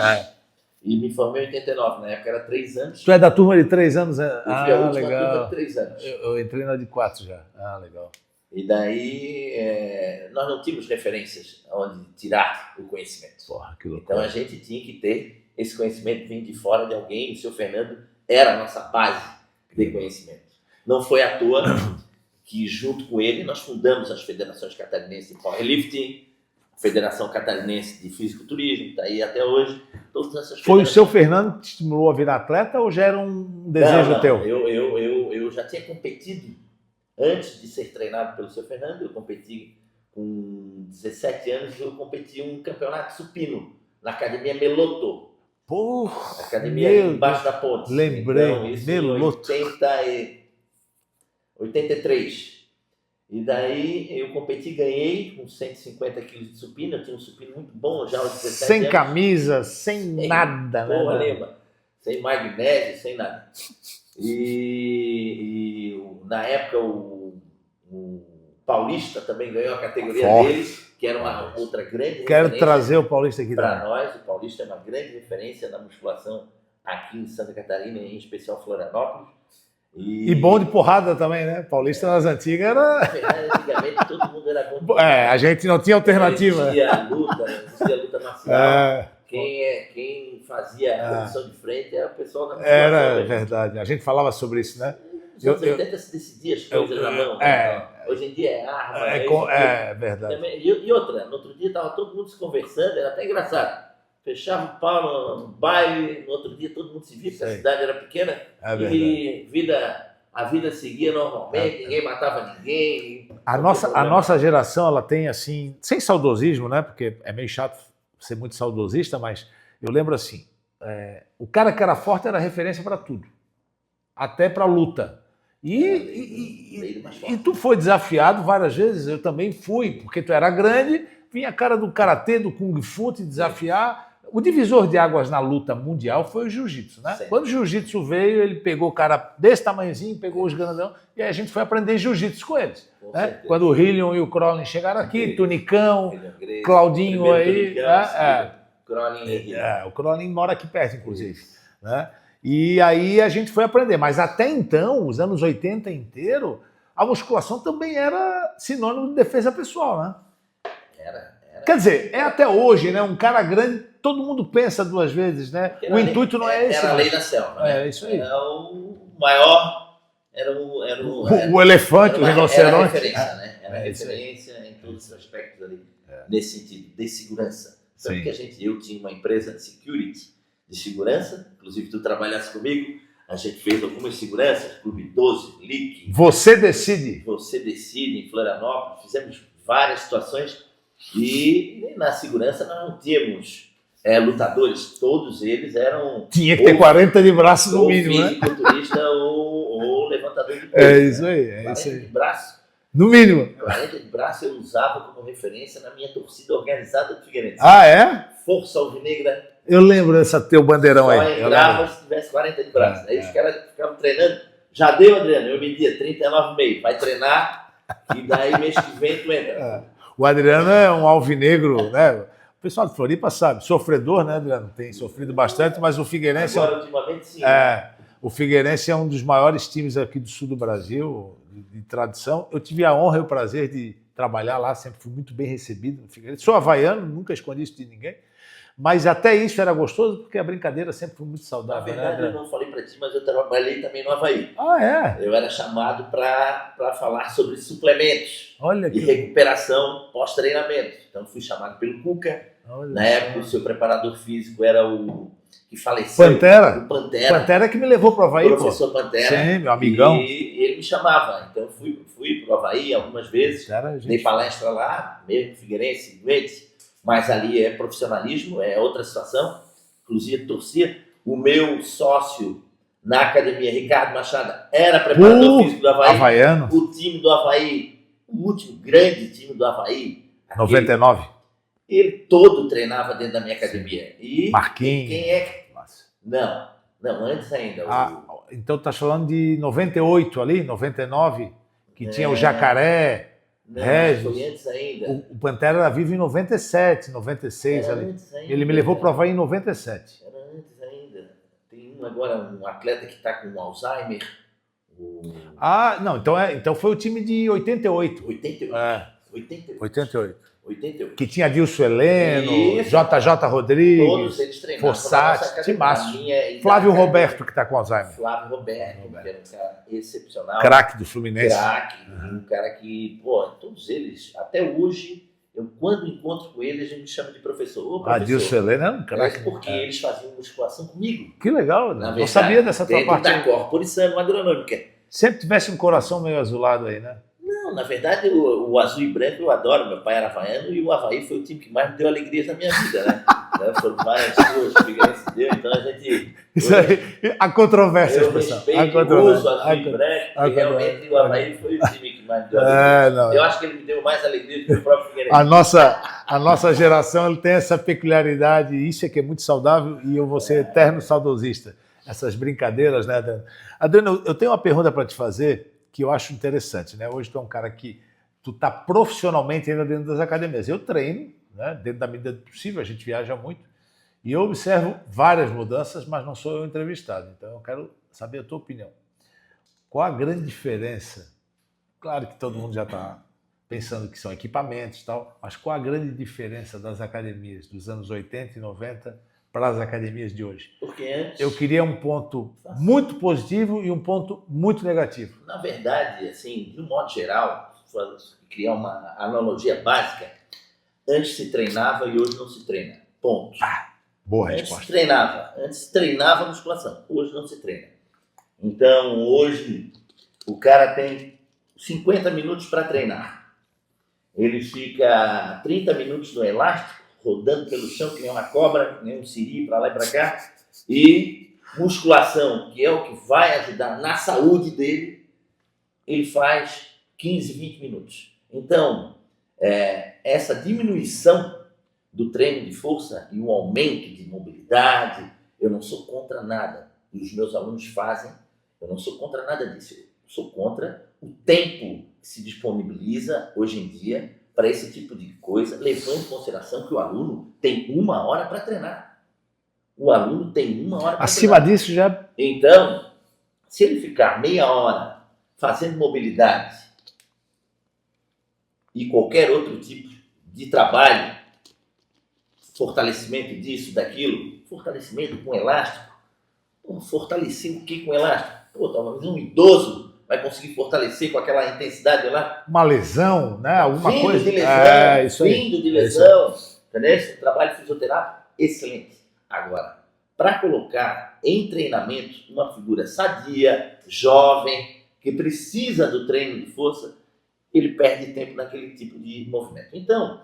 E me formei em 89. Na época era 3 anos. Tu é da turma de 3 anos? Eu fui a última turma de 3 anos. Eu entrei na de 4 já. Legal. E daí nós não tínhamos referências onde tirar o conhecimento. Porra, que loucura. Então a gente tinha que ter esse conhecimento vindo de fora de alguém. O seu Fernando era a nossa base de conhecimento. Não foi à toa que, junto com ele, nós fundamos as federações catarinenses de Powerlifting, a Federação Catarinense de Fisiculturismo, está aí até hoje. Todas essas Foi o seu Fernando que te estimulou a virar atleta ou já era um desejo teu? Eu já tinha competido antes de ser treinado pelo seu Fernando. Eu competi com 17 anos, eu competi um campeonato supino na Academia Meloto. Porra! Academia embaixo da ponte. Lembrei, então, isso Meloto. Em 83. E daí eu competi, ganhei com 150 quilos de supino. Eu tinha um supino muito bom já aos 17 sem anos. Camisa, sem nada, porra né? Nenhuma. Sem magnésio, sem nada. E na época o Paulista também ganhou a categoria deles, que era uma outra grande Quero trazer o Paulista aqui para nós. O Paulista é uma grande referência na musculação aqui em Santa Catarina, em especial Florianópolis. E bom de porrada também, né? Paulista nas antigas era... Antigamente todo mundo era bom. A gente não tinha alternativa. Não existia luta marcial. Quem fazia a posição de frente era o pessoal da musculação. Era verdade. A gente falava sobre isso, né? Nos anos 80 se decidia as coisas na mão. Hoje em dia é arma. É verdade. E outra, no outro dia estava todo mundo se conversando, era até engraçado. Fechava o pau no baile, no outro dia todo mundo se via, porque a cidade era pequena. E a vida seguia normalmente, ninguém matava ninguém. A nossa geração, ela tem assim, sem saudosismo, né? Porque é meio chato ser muito saudosista, mas eu lembro assim, o cara que era forte era referência para tudo, até para luta. E tu foi desafiado várias vezes, eu também fui, porque tu era grande, vinha a cara do karatê, do kung fu te desafiar. O divisor de águas na luta mundial foi o jiu-jitsu, né? Quando o jiu-jitsu veio, ele pegou o cara desse tamanhozinho, pegou os grandão, e aí a gente foi aprender jiu-jitsu com eles. Né? Quando o Hillion e o Crowley chegaram aqui, Tunicão, Claudinho aí... O Crowley mora aqui perto, inclusive. Né? E aí a gente foi aprender. Mas até então, os anos 80 inteiro, a musculação também era sinônimo de defesa pessoal, né? Quer dizer, até hoje, né? Um cara grande, todo mundo pensa 2 vezes, né? O intuito não é esse. Era a lei da selva. Né? É isso aí. Era o maior, o elefante, o rinoceronte. Era referência, né? Era referência em todos os aspectos ali, nesse sentido, de segurança. Tanto que eu tinha uma empresa de security, de segurança, inclusive tu trabalhasse comigo, a gente fez algumas seguranças, Clube 12, LIC. Você decide, em Florianópolis, fizemos várias situações. E na segurança nós não tínhamos lutadores, todos eles eram... Tinha que ter 40 de braço no mínimo, né? Fisiculturista ou levantador de peso. É isso aí, 40 de braço. No mínimo. 40 de braço eu usava como referência na minha torcida organizada do Figueirense. Força Alvinegra. Eu lembro dessa teu bandeirão aí. Só entrava se tivesse 40 de braço. Aí os caras ficavam treinando. Já deu, Adriano? Eu media 39,5. Vai treinar e daí mês que vem tu entra. O Adriano é um alvinegro, né? O pessoal de Floripa sabe, sofredor, né, Adriano? Tem sofrido bastante, mas o Figueirense... Agora, ultimamente, sim. O Figueirense é um dos maiores times aqui do sul do Brasil, de tradição. Eu tive a honra e o prazer de trabalhar lá, sempre fui muito bem recebido no Figueirense. Sou havaiano, nunca escondi isso de ninguém. Mas até isso era gostoso, porque a brincadeira sempre foi muito saudável. Na verdade, eu não falei para ti, mas eu trabalhei também no Havaí. Eu era chamado para falar sobre suplementos e recuperação pós-treinamento. Então, fui chamado pelo Cuca. Na época, o seu preparador físico era o que faleceu. Pantera. O Pantera. Pantera que me levou para o Havaí. O professor Pantera. Sim, meu amigão. E ele me chamava. Então, fui para o Havaí algumas vezes. Dei palestra lá, mesmo Figueirense, doente. Mas ali é profissionalismo, é outra situação. Inclusive, torcia. O meu sócio na academia, Ricardo Machado, era preparador físico do Havaí. Havaiano. O time do Havaí, o último grande time do Havaí, 99? Ele todo treinava dentro da minha academia. E Marquinhos. Quem é? Não, antes ainda. Então tá falando de 98 ali, 99, que tinha o Jacaré, Regis. Foi antes ainda. O Pantera era vivo em 97, 96 era ali. Antes ainda, ele me levou para o Havaí em 97. Era antes ainda. Tem agora um atleta que está com Alzheimer. Não, então foi o time de 88. 88. Que tinha Dilson Heleno, Isso. JJ Rodrigues, todos eles treinavam. Fossati, Timácio. Flávio Roberto, que está com Alzheimer. Flávio Roberto, que era um cara excepcional. Craque do Fluminense. Um cara que, todos eles, até hoje, eu quando encontro com eles, a gente me chama de professor. Dilson Heleno é um craque. Porque eles faziam musculação comigo. Que legal, né? Não sabia dessa tua parte. Da corporição agronômica. Sempre tivesse um coração meio azulado aí, né? Não, na verdade, o azul e branco eu adoro. Meu pai era havaiano e o Havaí foi o time que mais me deu alegria na minha vida, né? Foram várias coisas que o Figueirense deu, então a gente... Isso aí, a controvérsia, eu respeito o uso azul e branco, porque realmente o Havaí foi o time que mais me deu alegria. Eu acho que ele me deu mais alegria do que o próprio Figueirense. A nossa geração ele tem essa peculiaridade, e isso é que é muito saudável, e eu vou ser eterno saudosista. Essas brincadeiras, né, Adriano? Adriano, eu tenho uma pergunta para te fazer, que eu acho interessante, né? Hoje tu é um cara que tu está profissionalmente ainda dentro das academias. Eu treino, né? Dentro da medida do possível, a gente viaja muito, e eu observo várias mudanças, mas não sou eu entrevistado. Então eu quero saber a tua opinião. Qual a grande diferença? Claro que todo mundo já está pensando que são equipamentos e tal, mas qual a grande diferença das academias dos anos 80 e 90 para as academias de hoje? Porque antes... Eu queria um ponto muito positivo e um ponto muito negativo. Na verdade, assim, de um modo geral, criar uma analogia básica, antes se treinava e hoje não se treina. Ponto. Boa antes resposta. Antes se treinava musculação, hoje não se treina. Então, hoje, o cara tem 50 minutos para treinar. Ele fica 30 minutos no elástico, rodando pelo chão, que nem uma cobra, que nem um siri, para lá e para cá. E musculação, que é o que vai ajudar na saúde dele, ele faz 15, 20 minutos. Então, essa diminuição do treino de força e o aumento de mobilidade, eu não sou contra nada. E os meus alunos fazem, eu não sou contra nada disso. Eu sou contra o tempo que se disponibiliza hoje em dia para esse tipo de coisa, levando em consideração que o aluno tem 1 hora para treinar. O aluno tem 1 hora para treinar. Acima disso já... Então, se ele ficar meia hora fazendo mobilidade e qualquer outro tipo de trabalho, fortalecimento disso, daquilo, fortalecimento com elástico, fortalecer o que com elástico? Talvez um idoso vai conseguir fortalecer com aquela intensidade lá. Uma lesão, né? Alguma coisa. De lesão, isso aí. Vindo de lesão. Entendeu? Esse trabalho fisioterápico, excelente. Agora, para colocar em treinamento uma figura sadia, jovem, que precisa do treino de força, ele perde tempo naquele tipo de movimento. Então,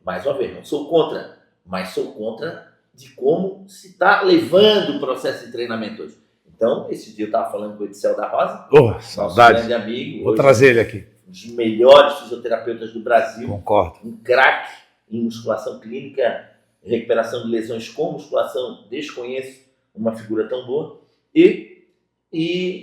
mais uma vez, não sou contra, mas sou contra de como se está levando o processo de treinamento hoje. Então, esse dia eu estava falando com o Edicel da Rosa, saudade. Nosso grande amigo. Vou trazer ele aqui. Um dos melhores fisioterapeutas do Brasil. Concordo. Um craque em musculação clínica, recuperação de lesões com musculação. Desconheço uma figura tão boa. E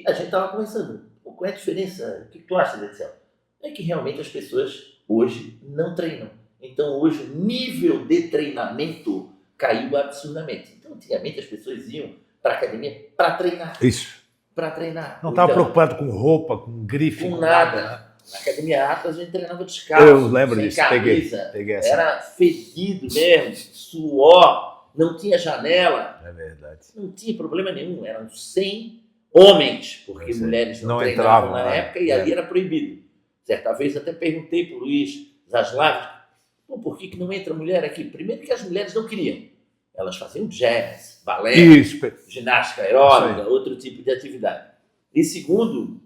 a gente estava conversando. Qual é a diferença? O que tu acha, Edicel? É que realmente as pessoas hoje não treinam. Então, hoje, o nível de treinamento caiu absurdamente. Então, antigamente, as pessoas iam para a academia para treinar. Isso. Para treinar. Não estava preocupado com roupa, com grife, com nada. Né? Na academia Atlas, a gente treinava descalço. Eu lembro disso. Camisa, peguei essa. Era fedido mesmo, suor, não tinha janela. É verdade. Não tinha problema nenhum. Eram 100 homens, porque mulheres não treinavam na época e ali era proibido. Certa vez até perguntei para o Luiz Zaslav, por que não entra mulher aqui? Primeiro que as mulheres não queriam. Elas faziam jazz, balé, ginástica aeróbica, outro tipo de atividade. E segundo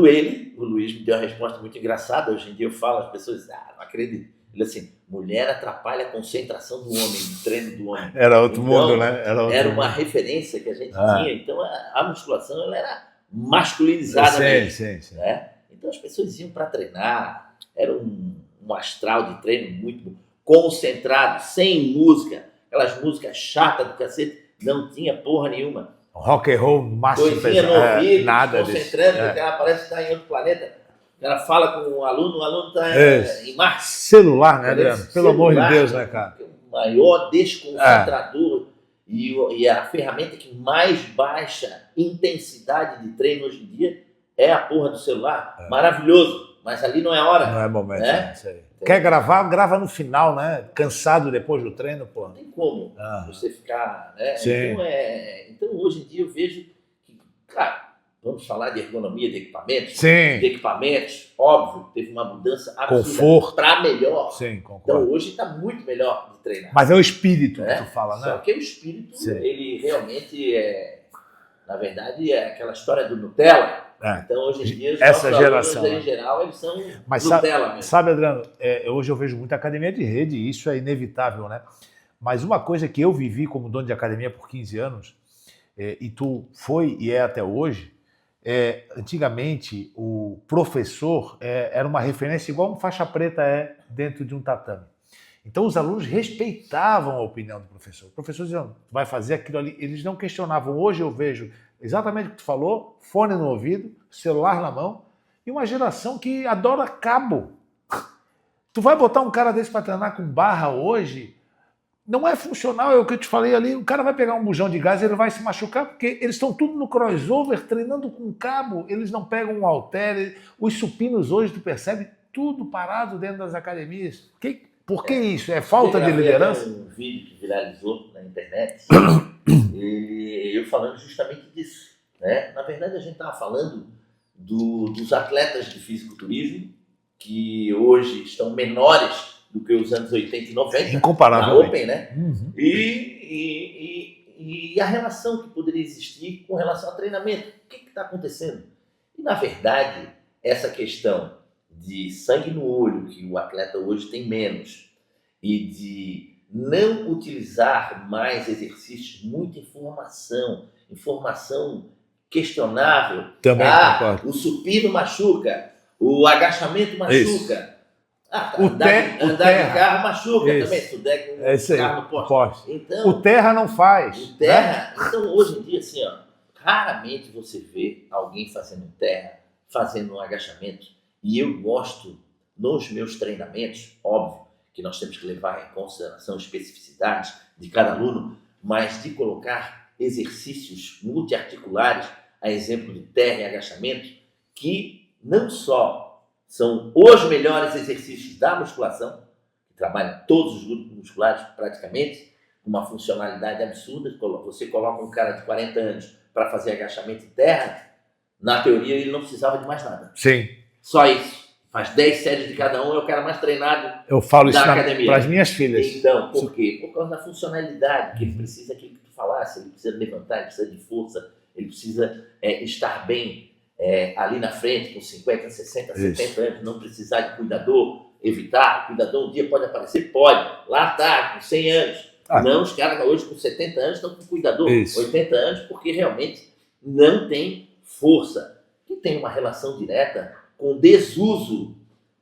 ele, o Luiz me deu uma resposta muito engraçada. Hoje em dia eu falo, as pessoas não acreditam. Ele assim, mulher atrapalha a concentração do homem, do treino do homem. Era outro mundo, né? Era uma referência que a gente tinha. Então a musculação ela era masculinizada mesmo. Sim. Né? Então as pessoas iam para treinar, era um um astral de treino muito bom, concentrado, sem música, aquelas músicas chatas do cacete, não tinha porra nenhuma. Rock and roll, máximo coisinha no ouvido, nada concentrando, disso. o cara parece que está em outro planeta. O cara fala com o aluno está em Marte. Celular, né, Adriano? Pelo amor de Deus, né, cara? O maior desconcentrador e a ferramenta que mais baixa intensidade de treino hoje em dia é a porra do celular. Maravilhoso, mas ali não é hora. Não é momento, né? Isso aí. Quer gravar, grava no final, né? Cansado depois do treino, pô. Não tem como você ficar, né? Sim. Então, hoje em dia eu vejo que, claro, vamos falar de ergonomia de equipamentos. Sim. De equipamentos, óbvio, teve uma mudança absurda. Conforto. Para melhor. Sim, concordo. Então hoje está muito melhor de treinar. Mas é o espírito que tu fala, né? Só que o espírito, ele realmente na verdade, é aquela história do Nutella. Então, hoje em dia, os essa geração, alunos, em geral, eles são mas Nutella mesmo. Sabe, Adriano, hoje eu vejo muita academia de rede, e isso é inevitável, né? Mas uma coisa que eu vivi como dono de academia por 15 anos, e tu foi e é até hoje, antigamente o professor era uma referência igual um faixa preta é dentro de um tatame. Então os alunos respeitavam a opinião do professor. O professor dizia, tu vai fazer aquilo ali. Eles não questionavam. Hoje eu vejo exatamente o que tu falou, fone no ouvido, celular na mão, e uma geração que adora cabo. Tu vai botar um cara desse para treinar com barra hoje, não é funcional, é o que eu te falei ali, o cara vai pegar um bujão de gás e ele vai se machucar, porque eles estão tudo no crossover, treinando com cabo, eles não pegam um halter, os supinos hoje, tu percebe, tudo parado dentro das academias. Por que isso? É falta de liderança? Um vídeo que viralizou na internet, e eu falando justamente disso. Né? Na verdade, a gente estava falando dos atletas de fisiculturismo, que hoje estão menores do que os anos 80 e 90. Incomparável. Na Open, né? Uhum. E a relação que poderia existir com relação ao treinamento. O que está acontecendo? E, na verdade, essa questão de sangue no olho, que o atleta hoje tem menos, e de não utilizar mais exercícios, muita informação questionável. Também concordo. O supino machuca, o agachamento machuca. Andar de carro machuca também, se tu der com um carro no poste. Então, o terra não faz. Então, hoje em dia, assim, raramente você vê alguém fazendo terra, fazendo um agachamento. E eu gosto, nos meus treinamentos, óbvio, que nós temos que levar em consideração especificidades de cada aluno, mas de colocar exercícios multiarticulares, a exemplo de terra e agachamento, que não só são os melhores exercícios da musculação, que trabalham todos os grupos musculares praticamente, com uma funcionalidade absurda. Você coloca um cara de 40 anos para fazer agachamento em terra, na teoria ele não precisava de mais nada. Sim. Só isso. Faz 10 séries de cada um, é o cara mais treinado. Eu falo isso academia. Para as minhas filhas. Então, por quê? Por causa da funcionalidade, que ele precisa, aquilo que tu falasse, ele precisa levantar, ele precisa de força, ele precisa estar bem ali na frente, com 50, 60, 70 anos, não precisar de cuidador, evitar. O cuidador um dia pode aparecer? Pode. Lá está, com 100 anos. Não, os caras hoje com 70 anos estão com cuidador, 80 anos, porque realmente não tem força, que tem uma relação direta com o desuso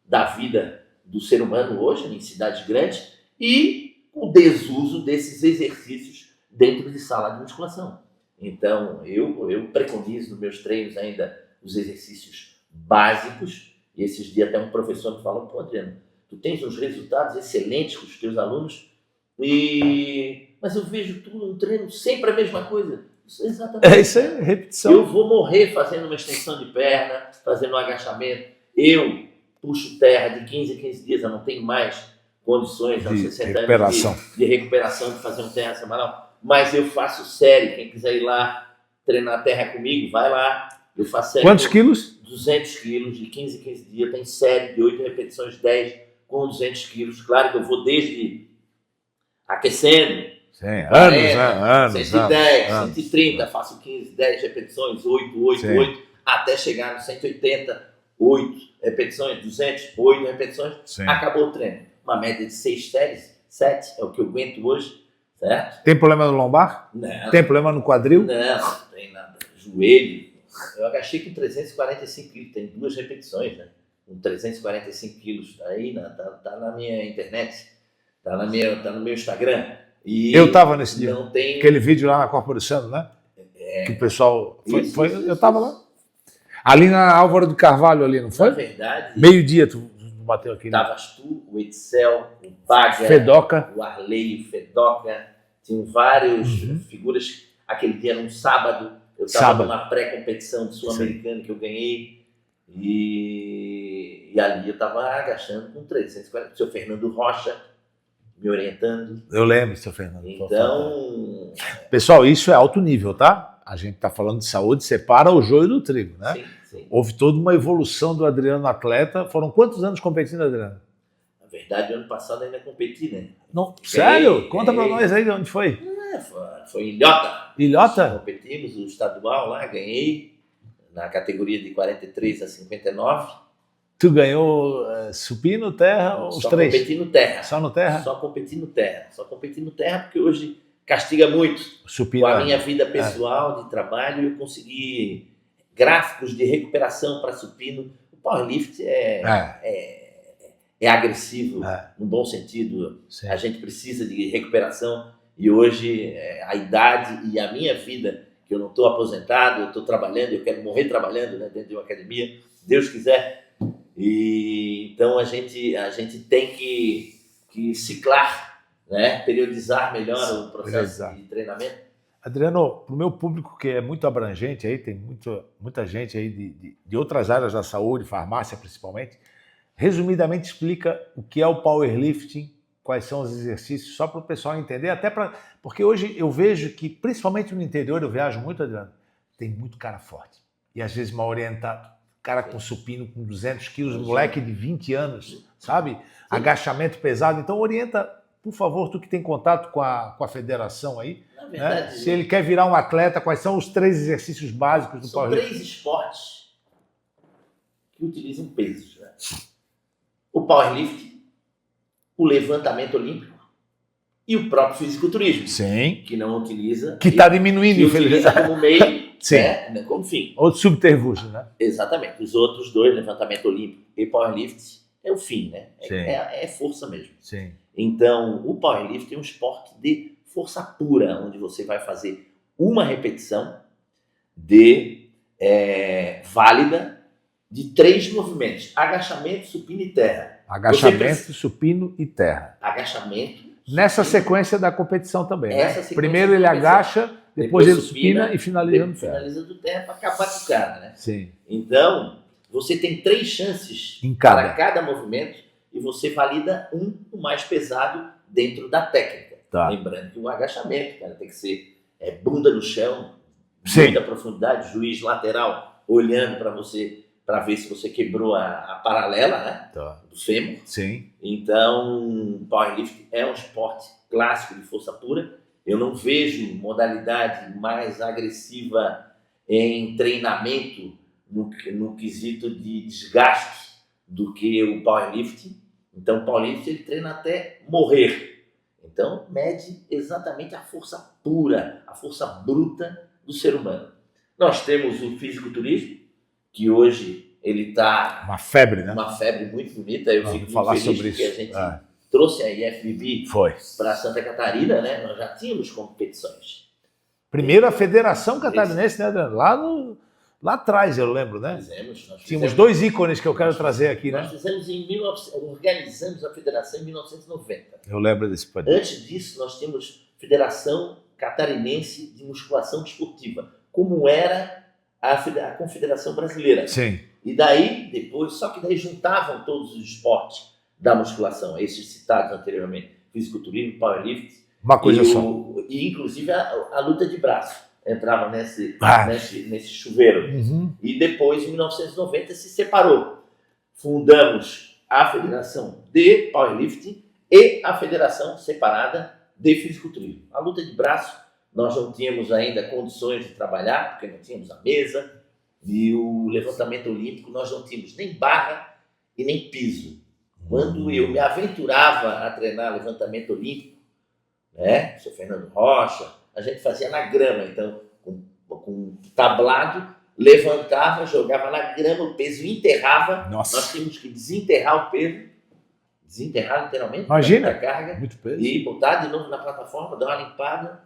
da vida do ser humano hoje, em cidades grandes, e o desuso desses exercícios dentro de sala de musculação. Então, eu preconizo nos meus treinos ainda os exercícios básicos, e esses dias até um professor me falou, pô, Adriano, tu tens uns resultados excelentes com os teus alunos, mas eu vejo tudo no treino sempre a mesma coisa. Exatamente. Isso é repetição. Eu vou morrer fazendo uma extensão de perna, fazendo um agachamento. Eu puxo terra de 15 a 15 dias, eu não tenho mais condições aos 60 anos de recuperação, de fazer um terra semanal. Mas eu faço série. Quem quiser ir lá treinar terra comigo, vai lá. Eu faço série. Quantos quilos? 200 quilos, de 15 a 15 dias. Tem série de 8 repetições, 10 com 200 quilos. Claro que eu vou desde aquecendo. Sim, anos, 110, 130, faço 15, 10 repetições, 8, até chegar no 180, 8 repetições, 200, 8 repetições, acabou o treino. Uma média de 6 séries, 7 é o que eu aguento hoje, certo? Tem problema no lombar? Não. Tem problema no quadril? Não tem nada. Joelho, eu agachei com 345 quilos, tem 2 repetições, né? com 345 quilos. Tá na minha internet, tá no meu Instagram. E eu estava nesse dia. Não tem... Aquele vídeo lá na Corporação, né? Que o pessoal... eu estava lá. Ali na Álvaro de Carvalho, ali, não foi? Na verdade... Meio-dia tu bateu aqui. Estavas tu, o Edsel, o Baga, Fedoca. o Arley, o Fedoca. Tinham várias figuras. Aquele dia era um sábado. Eu estava numa pré-competição de Sul-Americano que eu ganhei. E ali eu estava agachando com 340. O seu Fernando Rocha me orientando. Eu lembro, seu Fernando. Então... Pessoal, isso é alto nível, tá? A gente está falando de saúde, separa o joio do trigo, né? Sim. Houve toda uma evolução do Adriano atleta. Foram quantos anos competindo, Adriano? Na verdade, ano passado ainda competi, né? Não, sério? Conta para nós aí de onde foi. Foi em Ilhota. Ilhota? Competimos o estadual lá, ganhei na categoria de 43 a 59. Tu ganhou supino, terra, os três? Só competi no terra. Só no terra? Só competi no terra. Só competi no terra porque hoje castiga muito. Supino, com a minha vida pessoal de trabalho, eu consegui gráficos de recuperação para supino. O powerlift é agressivo, no bom sentido. Sim. A gente precisa de recuperação e hoje a idade e a minha vida, que eu não estou aposentado, eu estou trabalhando, eu quero morrer trabalhando, né, dentro de uma academia, se Deus quiser. E então a gente tem que ciclar, né, periodizar melhor o processo de treinamento. Adriano, para o meu público que é muito abrangente, aí tem muita gente aí de outras áreas da saúde, farmácia principalmente, resumidamente explica o que é o powerlifting, quais são os exercícios, só para o pessoal entender, porque hoje eu vejo que, principalmente no interior, eu viajo muito, Adriano, tem muito cara forte. E às vezes mal orientado, cara com supino, com 200 quilos, moleque de 20 anos, sabe? Sim. Agachamento pesado. Então orienta, por favor, tu que tem contato com a federação aí, na verdade, né? Se ele quer virar um atleta, quais são os 3 exercícios básicos do powerlifting? São 3 esportes que utilizam pesos, né? O powerlifting, o levantamento olímpico e o próprio fisiculturismo. Sim. Que não utiliza... Que está diminuindo, infelizmente. Utiliza como meio, sim. Né? Como fim. Outro subterfúgio, né? Exatamente. Os outros 2, levantamento olímpico e powerlifting, é o fim, né? É força mesmo. Sim. Então, o powerlifting é um esporte de força pura, onde você vai fazer uma repetição válida de 3 movimentos: agachamento, supino e terra. Agachamento, supino e terra. Agachamento. Nessa sequência da competição também, né? Primeiro ele agacha, depois ele supina e finaliza no terra. Finaliza do terra para acabar com o cara, né? Sim. Então, você tem 3 chances para cada movimento e você valida o mais pesado dentro da técnica. Tá. Lembrando que o agachamento, cara, tem que ser bunda no chão, muita profundidade, juiz lateral olhando para você, para ver se você quebrou a paralela, né? Tá. Do fêmur. Sim. Então, powerlifting é um esporte clássico de força pura. Eu não vejo modalidade mais agressiva em treinamento no quesito de desgaste do que o powerlifting. Então, o powerlifting ele treina até morrer. Então, mede exatamente a força pura, a força bruta do ser humano. Nós temos o fisiculturismo, que hoje ele está... Uma febre, né? Uma febre muito bonita. Eu fico falar muito feliz sobre porque isso. A gente trouxe a IFBB para Santa Catarina, né? Nós já tínhamos competições. Primeiro a Federação Catarinense, né, Adriano? Lá atrás, eu lembro, né? Tínhamos 2 ícones que eu quero trazer aqui, né? Nós fizemos organizamos a federação em 1990. Eu lembro desse podcast. Antes disso, nós tínhamos Federação Catarinense de Musculação Desportiva, como era a Confederação Brasileira. Sim. E daí, depois, só que daí juntavam todos os esportes da musculação, esses citados anteriormente, fisiculturismo, powerlifting. Uma coisa só. E inclusive a luta de braço entrava nesse chuveiro. Uhum. E depois, em 1990, se separou. Fundamos a Federação de Powerlifting e a Federação Separada de Fisiculturismo. A luta de braço, nós não tínhamos ainda condições de trabalhar, porque não tínhamos a mesa, e o levantamento olímpico, nós não tínhamos nem barra e nem piso. Quando eu me aventurava a treinar levantamento olímpico, o seu Fernando Rocha, a gente fazia na grama, então, com tablado levantava, jogava na grama, o peso enterrava. Nossa. Nós tínhamos que desenterrar o peso, desenterrar literalmente, imagina, a carga, muito peso. E botar de novo na plataforma, dar uma limpada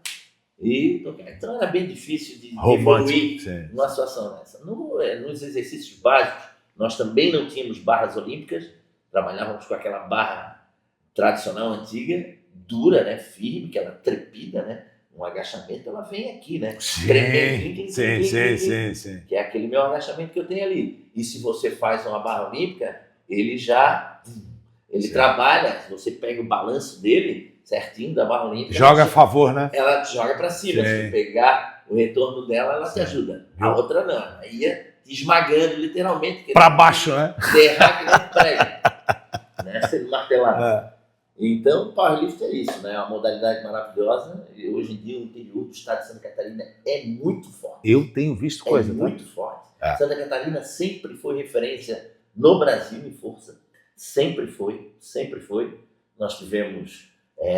e tocar. Então era bem difícil de evoluir numa situação dessa. Nos exercícios básicos, nós também não tínhamos barras olímpicas, trabalhávamos com aquela barra tradicional antiga, dura, né, firme, que ela trepida, né? Um agachamento, ela vem aqui, né? Sim, que é aquele meu agachamento que eu tenho ali. E se você faz uma barra olímpica, ele trabalha, você pega o balanço dele certinho da barra olímpica. Joga a favor, né? Ela te joga para cima. Se você pegar o retorno dela, ela te ajuda. A outra não. Aí ia te esmagando, literalmente. Para baixo, né? Derrar que nem prego. Né? Sendo martelado. Então, o powerlift é isso, né? É uma modalidade maravilhosa. E hoje em dia, o interior do estado de Santa Catarina é muito forte. Eu tenho visto coisa. É muito forte. Santa Catarina sempre foi referência no Brasil em força. Sempre foi. Nós tivemos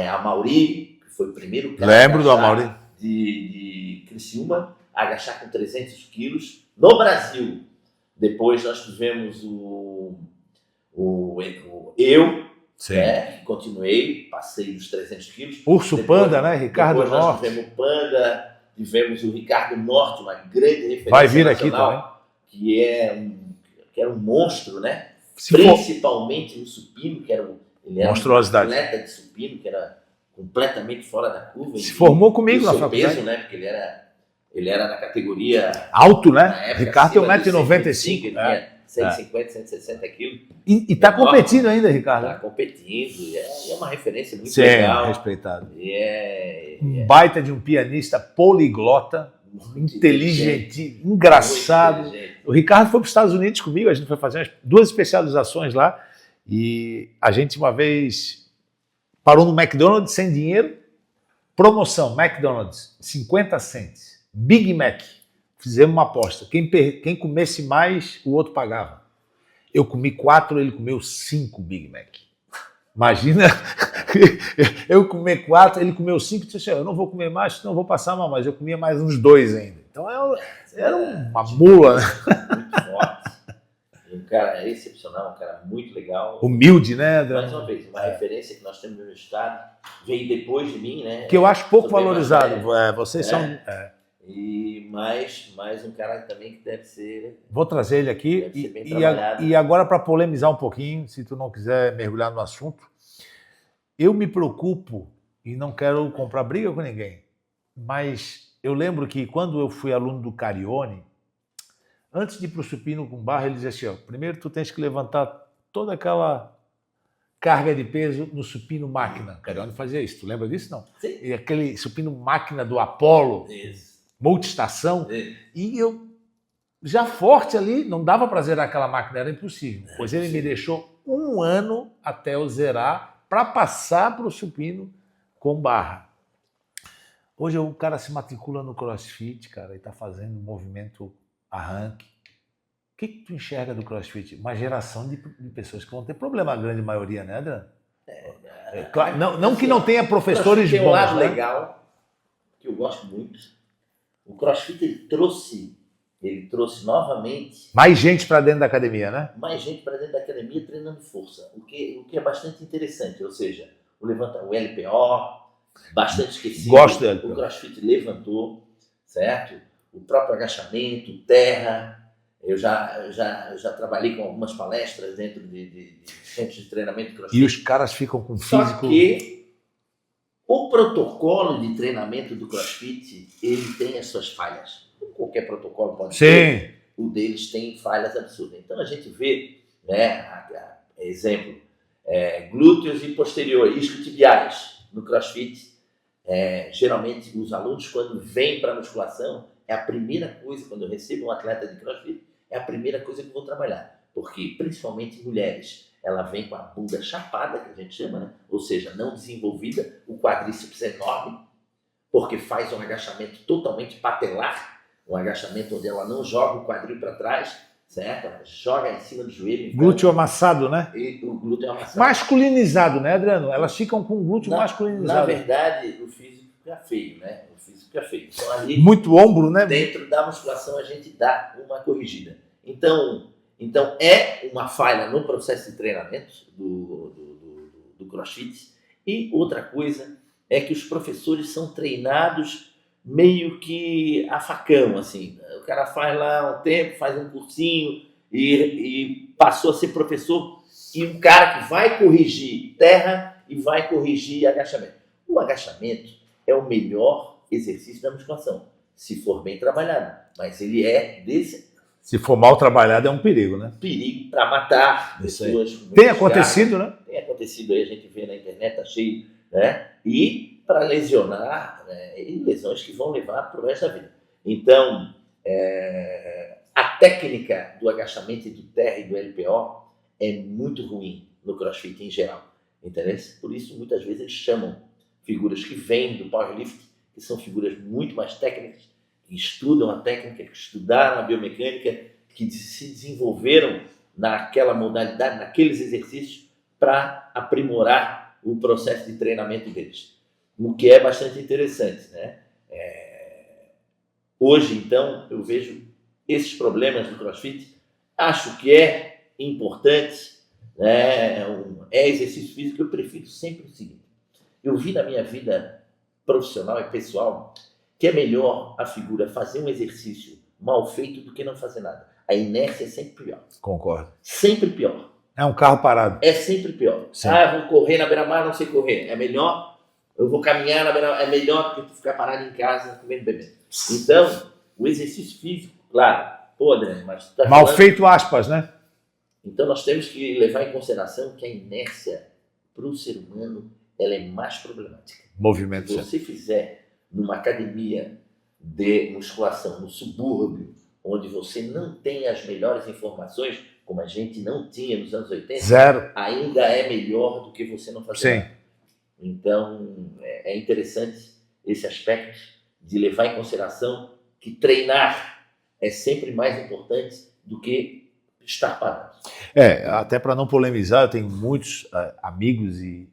a Mauri, que foi o primeiro cara Lembro do Mauri de Criciúma, a agachar com 300 quilos no Brasil. Depois nós tivemos eu, continuei, passei dos 300 quilos. Urso depois, Panda, né? Ricardo Norte. Nós tivemos o Panda, tivemos o Ricardo Norte, uma grande referência. Vai vir aqui também. Que era um monstro, né? Principalmente no supino, que ele era monstruosidade. Um atleta de supino, que era completamente fora da curva. Se formou comigo na faculdade. Peso, né? Porque ele era na categoria... Alto, né? Ricardo tem 1,95m. Ele tinha 150, 160 quilos. E está competindo ainda, Ricardo? Está competindo. É uma referência muito legal. Respeitado. Um baita de um pianista poliglota, inteligente, engraçado. O Ricardo foi para os Estados Unidos comigo, a gente foi fazer 2 especializações lá e a gente uma vez parou no McDonald's sem dinheiro, promoção, McDonald's, 50 cents, Big Mac, fizemos uma aposta, quem comesse mais, o outro pagava. Eu comi 4, ele comeu 5 Big Mac. Imagina, eu comer 4, ele comeu 5, e disse assim, eu não vou comer mais, senão eu vou passar mal, mas eu comia mais uns 2 ainda. Então era uma mula, né? Muito forte. Um cara excepcional, um cara muito legal. Humilde, né, André? Mais uma vez, uma referência que nós temos no estado, veio depois de mim, né? Que eu acho pouco valorizado. Vocês são... E mais um cara também que deve ser... Vou trazer ele aqui e agora para polemizar um pouquinho, se tu não quiser mergulhar no assunto, eu me preocupo e não quero comprar briga com ninguém, mas eu lembro que quando eu fui aluno do Carione, antes de ir para o supino com barra, ele dizia assim, primeiro tu tens que levantar toda aquela carga de peso no supino máquina. O Carione fazia isso, tu lembra disso? Não? Sim. E aquele supino máquina do Apollo. Isso. Multistação, e eu já forte ali, não dava para zerar aquela máquina, era impossível. Pois ele me deixou 1 ano até eu zerar para passar para o supino com barra. Hoje o cara se matricula no CrossFit, cara, e está fazendo um movimento arranque. O que tu enxerga do CrossFit? Uma geração de pessoas que vão ter problema, a grande maioria, né, Adriano? Claro, não que não tenha professores bons. Tem um lado legal, que eu gosto muito. O CrossFit ele trouxe novamente... Mais gente para dentro da academia, né? Mais gente para dentro da academia treinando força, o que é bastante interessante. Ou seja, o LPO, bastante esquecido. Gosto do LPO. O CrossFit levantou, certo? O próprio agachamento, terra. Eu já trabalhei com algumas palestras dentro de centros de treinamento CrossFit. E os caras ficam com físico... Só que o protocolo de treinamento do CrossFit, ele tem as suas falhas. Qualquer protocolo pode ter. O deles tem falhas absurdas. Então a gente vê, né, exemplo, glúteos e posteriores, isquiotibiais no CrossFit. Geralmente os alunos, quando vêm para a musculação, é a primeira coisa, quando eu recebo um atleta de CrossFit, é a primeira coisa que eu vou trabalhar. Porque, principalmente mulheres, ela vem com a bunda chapada, que a gente chama, né? Ou seja, não desenvolvida, o quadríceps é enorme, porque faz um agachamento totalmente patelar, um agachamento onde ela não joga o quadril para trás, certo? Ela joga em cima do joelho. Glúteo amassado, né? E o glúteo amassado. Masculinizado, né, Adriano? Elas ficam com o glúteo masculinizado. Na verdade, o físico fica feio, né? O físico fica feio. Então, ali, muito ombro, né? Dentro da musculação a gente dá uma corrigida. Então é uma falha no processo de treinamento do CrossFit. E outra coisa é que os professores são treinados meio que a facão, assim. O cara faz lá um tempo, faz um cursinho e passou a ser professor, e um cara que vai corrigir terra e vai corrigir agachamento. O agachamento é o melhor exercício da musculação, se for bem trabalhado. Mas ele é desse... Se for mal trabalhado, é um perigo, né? Perigo para matar pessoas. Tem acontecido, né? Tem acontecido aí, a gente vê na internet, tá cheio, né? E para lesionar, né? E lesões que vão levar para o resto da vida. Então, a técnica do agachamento e do terra e do LPO é muito ruim no CrossFit em geral, entendeu? Por isso, muitas vezes, eles chamam figuras que vêm do powerlifting, que são figuras muito mais técnicas, que estudam a técnica, que estudaram a biomecânica, que se desenvolveram naquela modalidade, naqueles exercícios, para aprimorar o processo de treinamento deles. O que é bastante interessante, né? Hoje, então, eu vejo esses problemas do CrossFit, acho que é importante, né? É exercício físico, eu prefiro sempre o seguinte: eu vi na minha vida profissional e pessoal que é melhor a figura fazer um exercício mal feito do que não fazer nada. A inércia é sempre pior. Concordo. Sempre pior. É um carro parado. É sempre pior. Sim. Vou correr na beira-mar, não sei correr. É melhor, eu vou caminhar na beira-mar, é melhor do que tu ficar parado em casa comendo e bebendo. Então, o exercício físico, claro, pô, André, mas tu tá mal falando... feito, aspas, né? Então, nós temos que levar em consideração que a inércia para o ser humano ela é mais problemática. Movimento. Se você fizer numa academia de musculação no subúrbio, onde você não tem as melhores informações, como a gente não tinha nos anos 80, zero, ainda é melhor do que você não fazer sim nada. Então, é interessante esse aspecto de levar em consideração que treinar é sempre mais importante do que estar parado. Até para não polemizar, eu tenho muitos amigos e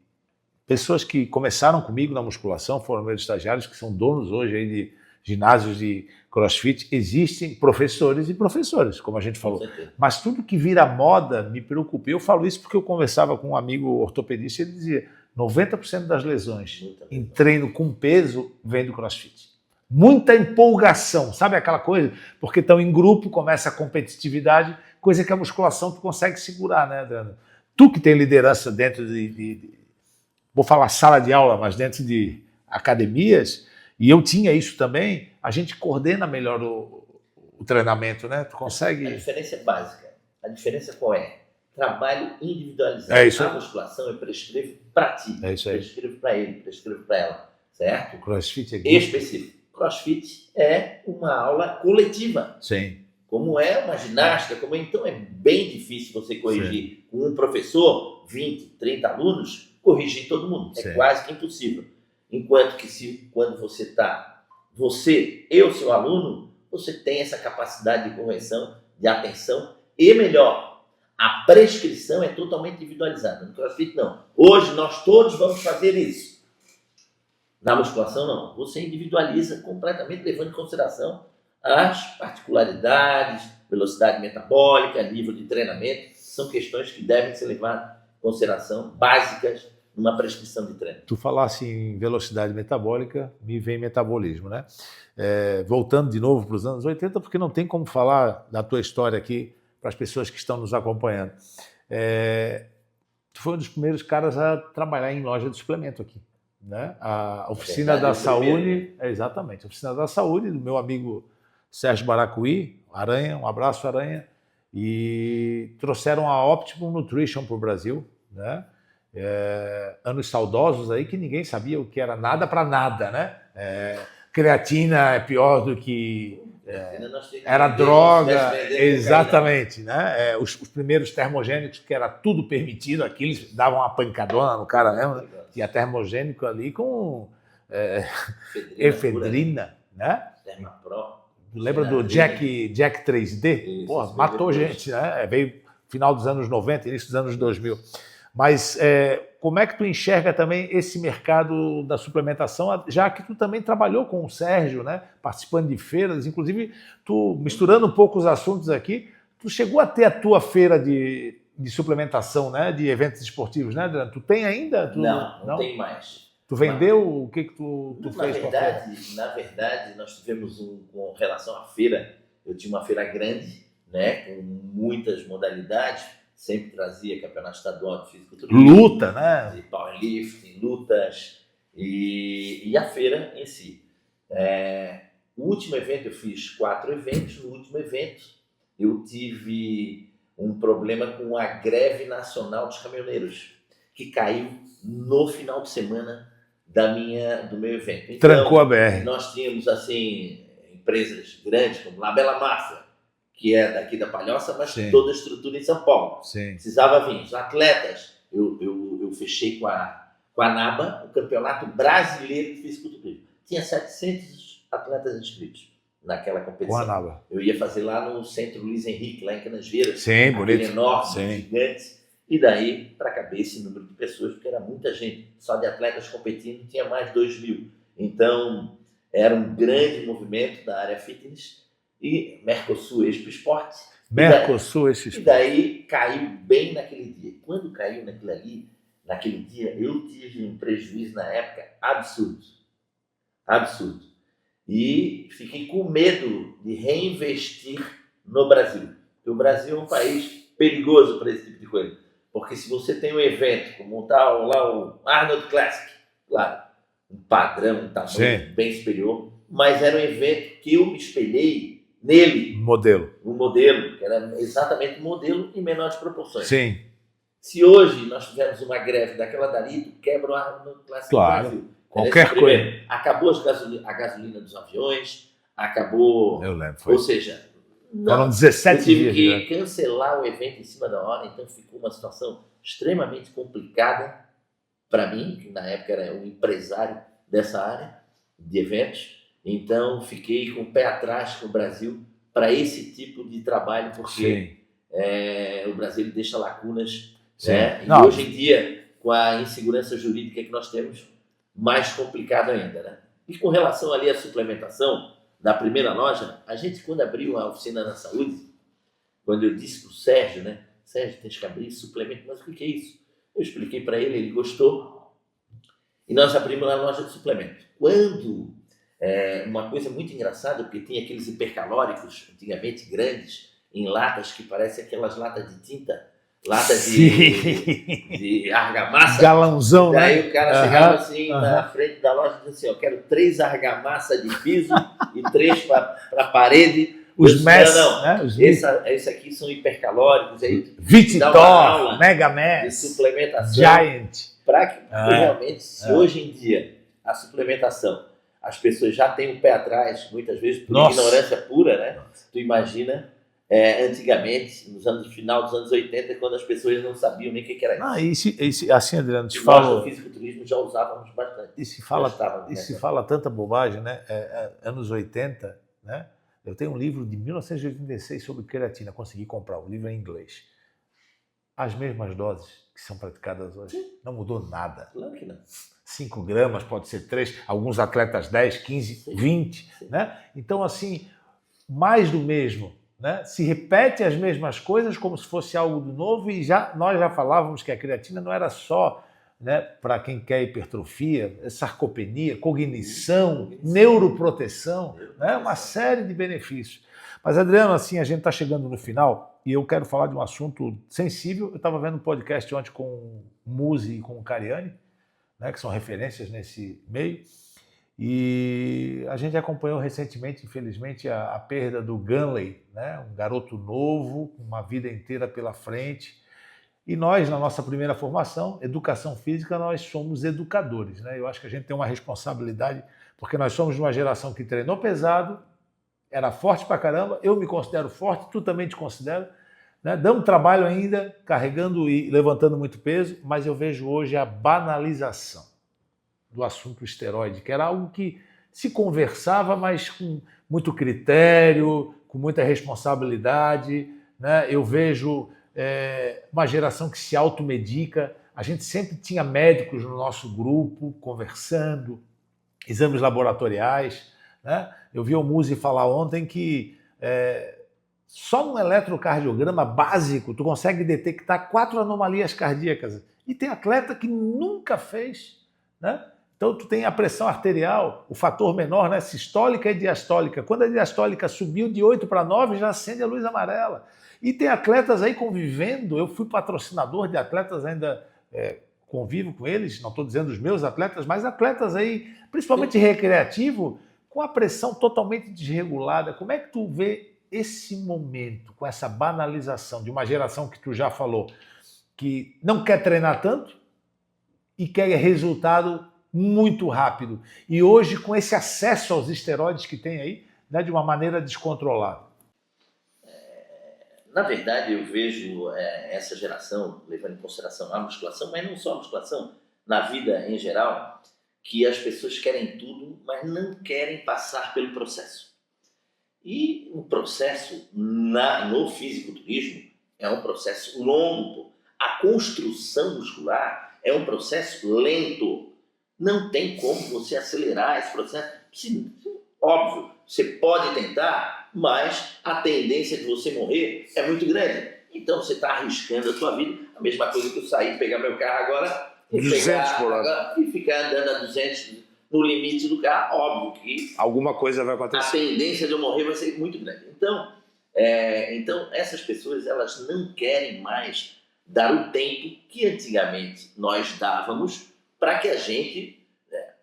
pessoas que começaram comigo na musculação, foram meus estagiários, que são donos hoje aí de ginásios de CrossFit. Existem professores e professoras, como a gente falou. Mas tudo que vira moda me preocupa. Eu falo isso porque eu conversava com um amigo ortopedista e ele dizia 90% das lesões em treino com peso vem do CrossFit. Muita empolgação, sabe aquela coisa? Porque estão em grupo, começa a competitividade, coisa que a musculação tu consegue segurar, né, Adriano? Tu que tem liderança dentro vou falar sala de aula, mas dentro de academias, e eu tinha isso também, a gente coordena melhor o treinamento, né? Tu consegue... A diferença é básica. A diferença qual é? Trabalho individualizado. É isso aí. A musculação eu prescrevo para ti. É isso aí. Prescrevo para ele, prescrevo para ela. Certo? O CrossFit é específico. CrossFit é uma aula coletiva. Sim. Como é uma ginástica, então é bem difícil você corrigir com um professor, 20, 30 alunos, corrigir todo mundo. É quase que impossível. Enquanto que quando você está, eu, seu aluno, você tem essa capacidade de correção, de atenção, e melhor, a prescrição é totalmente individualizada. No CrossFit, não. Hoje nós todos vamos fazer isso. Na musculação, não. Você individualiza completamente, levando em consideração as particularidades, velocidade metabólica, nível de treinamento. São questões que devem ser levadas em consideração, básicas, numa prescrição de treino. Tu falasse em velocidade metabólica, me vem metabolismo, né? Voltando de novo para os anos 80, porque não tem como falar da tua história aqui para as pessoas que estão nos acompanhando. Tu foi um dos primeiros caras a trabalhar em loja de suplemento aqui, né? A Oficina da Saúde, exatamente, a Oficina da Saúde, do meu amigo Sérgio Baracuí, Aranha, um abraço, Aranha, e trouxeram a Optimum Nutrition para o Brasil, né? Anos saudosos aí que ninguém sabia o que era nada para nada, né? Creatina é pior do que era droga, exatamente, né? Os primeiros termogênicos, que era tudo permitido, aqueles davam uma pancadona no cara mesmo, né? Tinha termogênico ali com efedrina, né? Lembra do Jack 3D? Porra, matou gente, né? Veio final dos anos 90, início dos anos 2000. Mas como é que tu enxerga também esse mercado da suplementação, já que tu também trabalhou com o Sérgio, né? Participando de feiras, inclusive tu, misturando um pouco os assuntos aqui, tu chegou a ter a tua feira de suplementação, né? De eventos esportivos, né, Adriano? Tu tem ainda? Não tem mais. Tu vendeu? O que tu fez com a feira? Na verdade, nós tivemos com relação à feira, eu tinha uma feira grande, né? Com muitas modalidades, sempre trazia campeonato estadual de fisiculturismo, luta, né? De powerlifting, lutas e a feira em si. O último evento, eu fiz 4 eventos. No último evento, eu tive um problema com a greve nacional dos caminhoneiros, que caiu no final de semana do meu evento. Então, trancou a BR. Nós tínhamos, assim, empresas grandes, como Labela Massa, que é daqui da Palhoça, mas Sim. toda a estrutura em São Paulo. Sim. Precisava vir. Os atletas, eu fechei com a NABA, o Campeonato Brasileiro de Fisiculturismo. Tinha 700 atletas inscritos naquela competição. Com a NABA. Eu ia fazer lá no Centro Luiz Henrique, lá em Canasvieiras. Sim, bonito. Enorme, Sim. gigante. E daí, para caber esse número de pessoas, porque era muita gente. Só de atletas competindo tinha mais de 2.000. Então, era um grande movimento da área fitness. E Mercosul Expo Esporte. Mercosul Expo Esporte. E daí caiu bem naquele dia. Quando caiu naquele dia, eu tive um prejuízo na época absurdo. Absurdo. E fiquei com medo de reinvestir no Brasil. Porque o Brasil é um país perigoso para esse tipo de coisa. Porque se você tem um evento, como tal lá o Arnold Classic, claro, um padrão, um tamanho bem superior, mas era um evento que eu me espelhei nele. Um modelo, que era exatamente um modelo em menores proporções. Sim. Se hoje nós tivermos uma greve daquela dali, tu quebra o Arnold Classic do Brasil. Qualquer coisa. Acabou a gasolina dos aviões, acabou... Eu lembro, Ou seja... Foram 17 dias. Eu tive que cancelar o evento em cima da hora, então ficou uma situação extremamente complicada para mim, que na época era um empresário dessa área de eventos. Então fiquei com o pé atrás com o Brasil para esse tipo de trabalho, porque o Brasil deixa lacunas. Né? E hoje em dia, com a insegurança jurídica que nós temos, mais complicado ainda. Né? E com relação ali à suplementação, da primeira loja, a gente, quando abriu a oficina da saúde, quando eu disse para o Sérgio, né? Sérgio, tens que abrir suplemento. Mas o que é isso? Eu expliquei para ele, ele gostou. E nós abrimos a loja de suplemento. Quando, uma coisa muito engraçada, porque tinha aqueles hipercalóricos, antigamente grandes, em latas que parecem aquelas latas de tinta, lata de argamassa. Galãozão, né? Daí o cara chegava assim na frente da loja e dizia assim, eu quero 3 argamassa de piso e 3 para a parede. Os MES, né? Esse aqui são hipercalóricos. Aí Vitor, Mega de suplementação. Giant. Para que realmente, se hoje em dia a suplementação, as pessoas já têm o pé atrás, muitas vezes por ignorância pura, né? Tu imagina... antigamente, no final dos anos 80, quando as pessoas não sabiam nem o que era isso. Assim, Adriano, te falo... falo... Nós, no fisiculturismo, já usávamos bastante. E se fala tanta bobagem, né? Anos 80, né? Eu tenho um livro de 1986 sobre creatina, consegui comprar, o livro é em inglês. As mesmas doses que são praticadas hoje. Sim. Não mudou nada. Claro que não. 5 gramas, pode ser 3, alguns atletas 10, 15, Sim. 20, Sim. né? Então, assim, mais do mesmo. Né? Se repete as mesmas coisas como se fosse algo do novo e nós já falávamos que a creatina não era só, né, para quem quer hipertrofia, sarcopenia, cognição, neuroproteção, né, uma série de benefícios. Mas, Adriano, assim, a gente está chegando no final e eu quero falar de um assunto sensível. Eu estava vendo um podcast ontem com o Muzi e com o Cariani, né, que são referências nesse meio. E a gente acompanhou recentemente, infelizmente, a perda do Ganley, né? Um garoto novo, com uma vida inteira pela frente. E nós, na nossa primeira formação, educação física, nós somos educadores, né? Eu acho que a gente tem uma responsabilidade, porque nós somos de uma geração que treinou pesado, era forte pra caramba, eu me considero forte, tu também te considera, né? Damos trabalho ainda, carregando e levantando muito peso, mas eu vejo hoje a banalização do assunto esteroide, que era algo que se conversava, mas com muito critério, com muita responsabilidade, né? Eu vejo uma geração que se automedica. a gente sempre tinha médicos no nosso grupo conversando, exames laboratoriais, né? Eu vi o Muzi falar ontem que só num eletrocardiograma básico tu consegue detectar 4 anomalias cardíacas. E tem atleta que nunca fez, né? Então tu tem a pressão arterial, o fator menor, né? Sistólica e diastólica. Quando a diastólica subiu de 8 para 9, já acende a luz amarela. E tem atletas aí convivendo, eu fui patrocinador de atletas ainda, convivo com eles, não estou dizendo os meus atletas, mas atletas aí, principalmente recreativo, com a pressão totalmente desregulada. Como é que tu vê esse momento, com essa banalização de uma geração que tu já falou, que não quer treinar tanto e quer resultado muito rápido. E hoje, com esse acesso aos esteroides que tem aí, né, de uma maneira descontrolada? Na verdade, eu vejo essa geração, levando em consideração a musculação, mas não só a musculação, na vida em geral, que as pessoas querem tudo, mas não querem passar pelo processo. E o processo no fisiculturismo é um processo longo. A construção muscular é um processo lento. Não tem como você acelerar esse processo. Óbvio, você pode tentar, mas a tendência de você morrer é muito grande. Então você está arriscando a sua vida. A mesma coisa que eu sair, pegar meu carro agora e ficar andando a 200 no limite do carro. Óbvio que alguma coisa vai acontecer. A tendência de eu morrer vai ser muito grande. Então essas pessoas, elas não querem mais dar o tempo que antigamente nós dávamos para que a gente,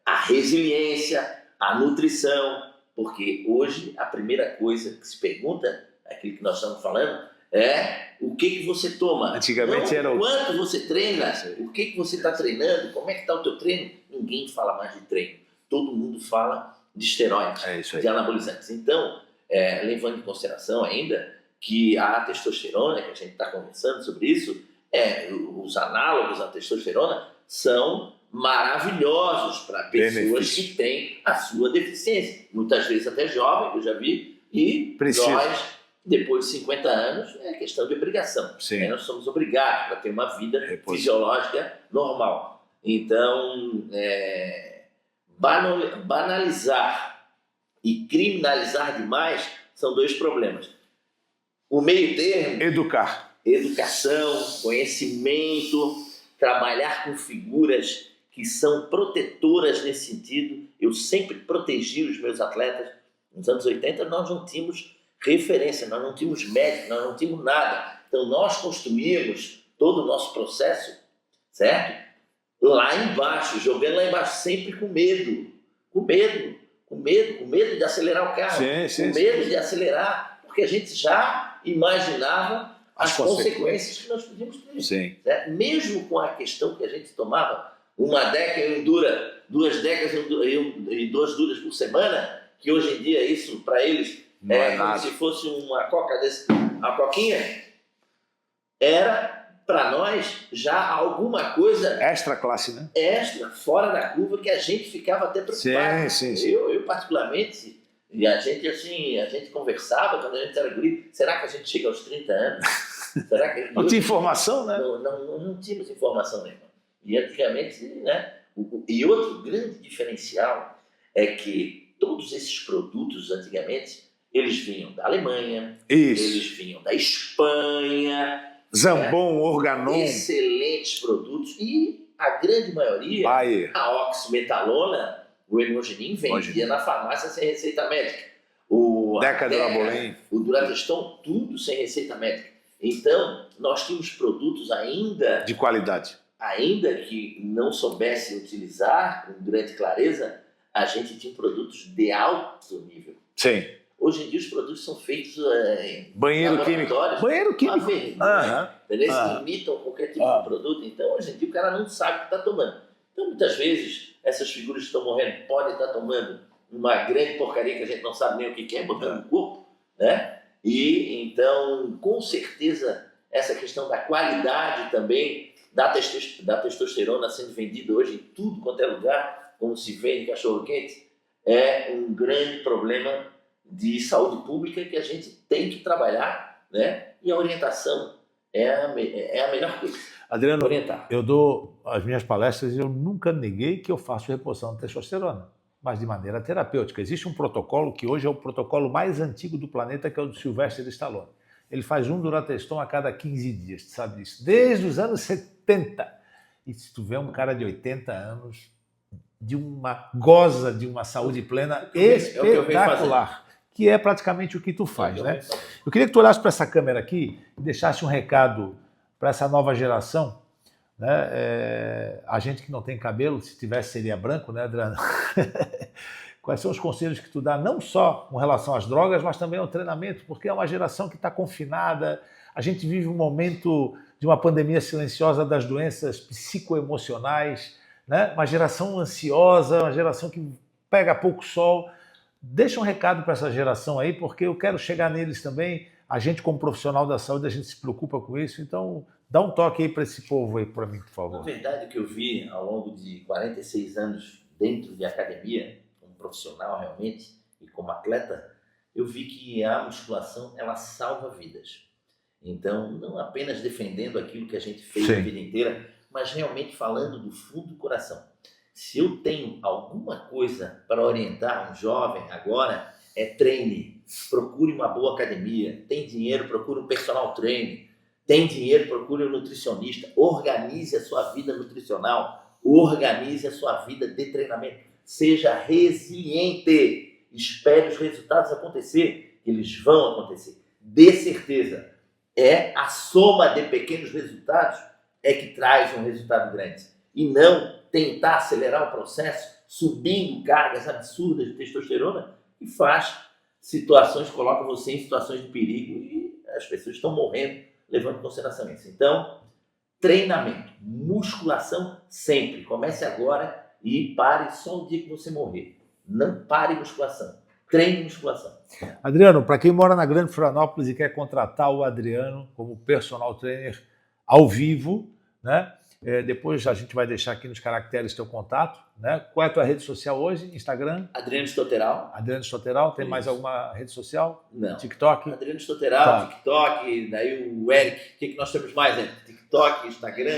a resiliência, a nutrição, porque hoje a primeira coisa que se pergunta, aquilo que nós estamos falando, é o que você toma. Antigamente não, era o quanto você treina, o que você está treinando, como é que está o teu treino. Ninguém fala mais de treino. Todo mundo fala de esteroides, de anabolizantes. Então, levando em consideração ainda que a testosterona, que a gente está conversando sobre isso, os análogos à testosterona são maravilhosos para pessoas que têm a sua deficiência. Muitas vezes até jovem, eu já vi, e nós, depois de 50 anos, é questão de obrigação. Nós somos obrigados para ter uma vida fisiológica normal. Então, banalizar e criminalizar demais são 2 problemas. O meio termo... Educação, conhecimento, trabalhar com figuras que são protetoras nesse sentido. Eu sempre protegi os meus atletas. Nos anos 80 nós não tínhamos referência, nós não tínhamos médico, nós não tínhamos nada. Então nós construímos todo o nosso processo, certo? Lá embaixo, jogando lá embaixo, sempre com medo. Com medo de acelerar o carro. Com medo de acelerar, porque a gente já imaginava as consequências que nós podíamos ter. Né? Mesmo com a questão que a gente tomava uma Deca Endura, 2 Decas e 2 Duras por semana, que hoje em dia isso para eles é como se fosse uma coquinha, era para nós já alguma coisa extra classe, né? Extra, fora da curva, que a gente ficava até preocupado. Sim. Eu particularmente, e a gente conversava quando a gente era guri, será que a gente chega aos 30 anos? Será que não tinha informação, né? Não tínhamos informação nenhuma. E antigamente, né? E outro grande diferencial é que todos esses produtos antigamente, eles vinham da Alemanha, eles vinham da Espanha, Zambon, Organon, excelentes produtos, e a grande maioria, a oximetalona, o hemogenin, vendia na farmácia sem receita médica. O Durateston, tudo sem receita médica. Então, nós tínhamos produtos ainda de qualidade. Ainda que não soubessem utilizar com grande clareza, a gente tinha produtos de alto nível. Sim. Hoje em dia os produtos são feitos em banheiro químico. Eles imitam qualquer tipo de produto. Então, hoje em dia o cara não sabe o que está tomando. Então, muitas vezes, essas figuras que estão morrendo podem estar tomando uma grande porcaria que a gente não sabe nem o que é, botando no corpo, né? E, então, com certeza, essa questão da qualidade também da testosterona sendo vendida hoje em tudo quanto é lugar, como se vende cachorro-quente, é um grande problema de saúde pública que a gente tem que trabalhar, né? E a orientação é a melhor coisa. Adriano, orientar. Eu dou as minhas palestras e eu nunca neguei que eu faço reposição de testosterona, mas de maneira terapêutica. Existe um protocolo que hoje é o protocolo mais antigo do planeta, que é o do Sylvester Stallone. Ele faz um Durateston a cada 15 dias, tu sabe disso? Desde os anos 70. E se tu vê um cara de 80 anos, goza de uma saúde plena espetacular, que é praticamente o que tu faz, né? Eu queria que tu olhasse para essa câmera aqui e deixasse um recado para essa nova geração, né? A gente que não tem cabelo, se tivesse seria branco, né, Adriano? Quais são os conselhos que tu dá, não só com relação às drogas, mas também ao treinamento, porque é uma geração que está confinada, a gente vive um momento de uma pandemia silenciosa das doenças psicoemocionais, né? Uma geração ansiosa, uma geração que pega pouco sol. Deixa um recado para essa geração aí, porque eu quero chegar neles também. A gente, como profissional da saúde, a gente se preocupa com isso, então dá um toque aí para esse povo aí, para mim, por favor. Na verdade, o que eu vi ao longo de 46 anos dentro de academia, como profissional realmente e como atleta, eu vi que a musculação, ela salva vidas. Então, não apenas defendendo aquilo que a gente fez a vida inteira, mas realmente falando do fundo do coração. Se eu tenho alguma coisa para orientar um jovem agora, é treine, procure uma boa academia, tem dinheiro, procure um personal trainer, tem dinheiro, procure um nutricionista, organize a sua vida nutricional, organize a sua vida de treinamento, seja resiliente, espere os resultados acontecer, eles vão acontecer, dê certeza, é a soma de pequenos resultados é que traz um resultado grande, e não tentar acelerar o processo subindo cargas absurdas de testosterona que faz situações, coloca você em situações de perigo e as pessoas estão morrendo levando em consideração isso. Então, treinamento, musculação sempre. Comece agora e pare só o dia que você morrer. Não pare musculação. Treine musculação. Adriano, para quem mora na Grande Florianópolis e quer contratar o Adriano como personal trainer ao vivo, né? Depois a gente vai deixar aqui nos caracteres teu contato, né? Qual é a tua rede social hoje? Instagram? Adriano Stoteral. Adriano Stoteral. Tem mais alguma rede social? Não. TikTok? Adriano Stoteral, TikTok, daí o Eric. O que nós temos mais, Eric? TikTok, Instagram,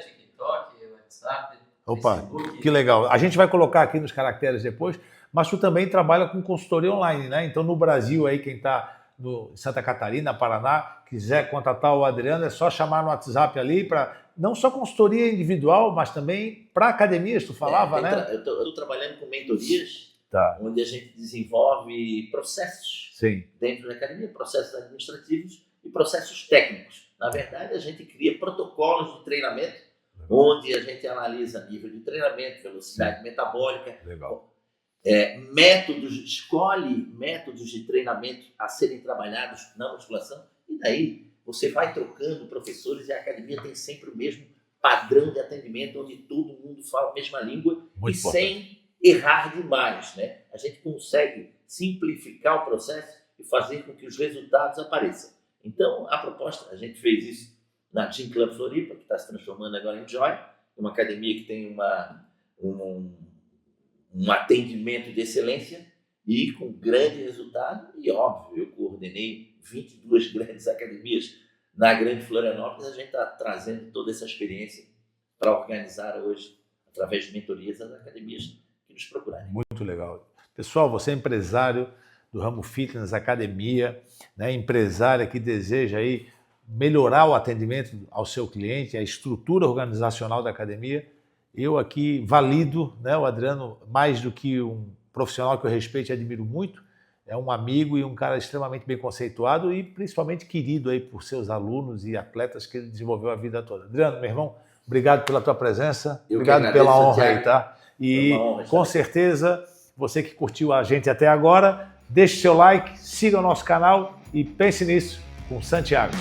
TikTok, WhatsApp. Opa, Facebook. Que legal. A gente vai colocar aqui nos caracteres depois, mas tu também trabalha com consultoria online, né? Então no Brasil aí, quem está no Santa Catarina, Paraná, quiser contatar o Adriano, é só chamar no WhatsApp ali para não só consultoria individual, mas também para academias, tu falava, né? Eu estou trabalhando com mentorias, Tá. onde a gente desenvolve processos Sim. dentro da academia, processos administrativos e processos técnicos. Na verdade, a gente cria protocolos de treinamento, onde a gente analisa nível de treinamento, velocidade metabólica, Legal. escolhe métodos de treinamento a serem trabalhados na musculação, e daí você vai trocando professores e a academia tem sempre o mesmo padrão de atendimento, onde todo mundo fala a mesma língua Muito e importante. sem errar demais, né? A gente consegue simplificar o processo e fazer com que os resultados apareçam. Então, a proposta, a gente fez isso na Gym Club Floripa, que está se transformando agora em Joy, uma academia que tem um atendimento de excelência e com grande resultado. E, óbvio, eu coordenei 22 grandes academias na Grande Florianópolis. A gente está trazendo toda essa experiência para organizar hoje, através de mentorias, as academias que nos procurarem. Muito legal. Pessoal, você é empresário do ramo fitness, academia, né? Empresária que deseja aí melhorar o atendimento ao seu cliente, a estrutura organizacional da academia. Eu aqui valido, né, o Adriano, mais do que um profissional que eu respeito e admiro muito, é um amigo e um cara extremamente bem conceituado e principalmente querido aí por seus alunos e atletas que ele desenvolveu a vida toda. Adriano, meu irmão, obrigado pela tua presença, obrigado pela honra aí, tá? E com certeza, você que curtiu a gente até agora, deixe seu like, siga o nosso canal e pense nisso com Santiago.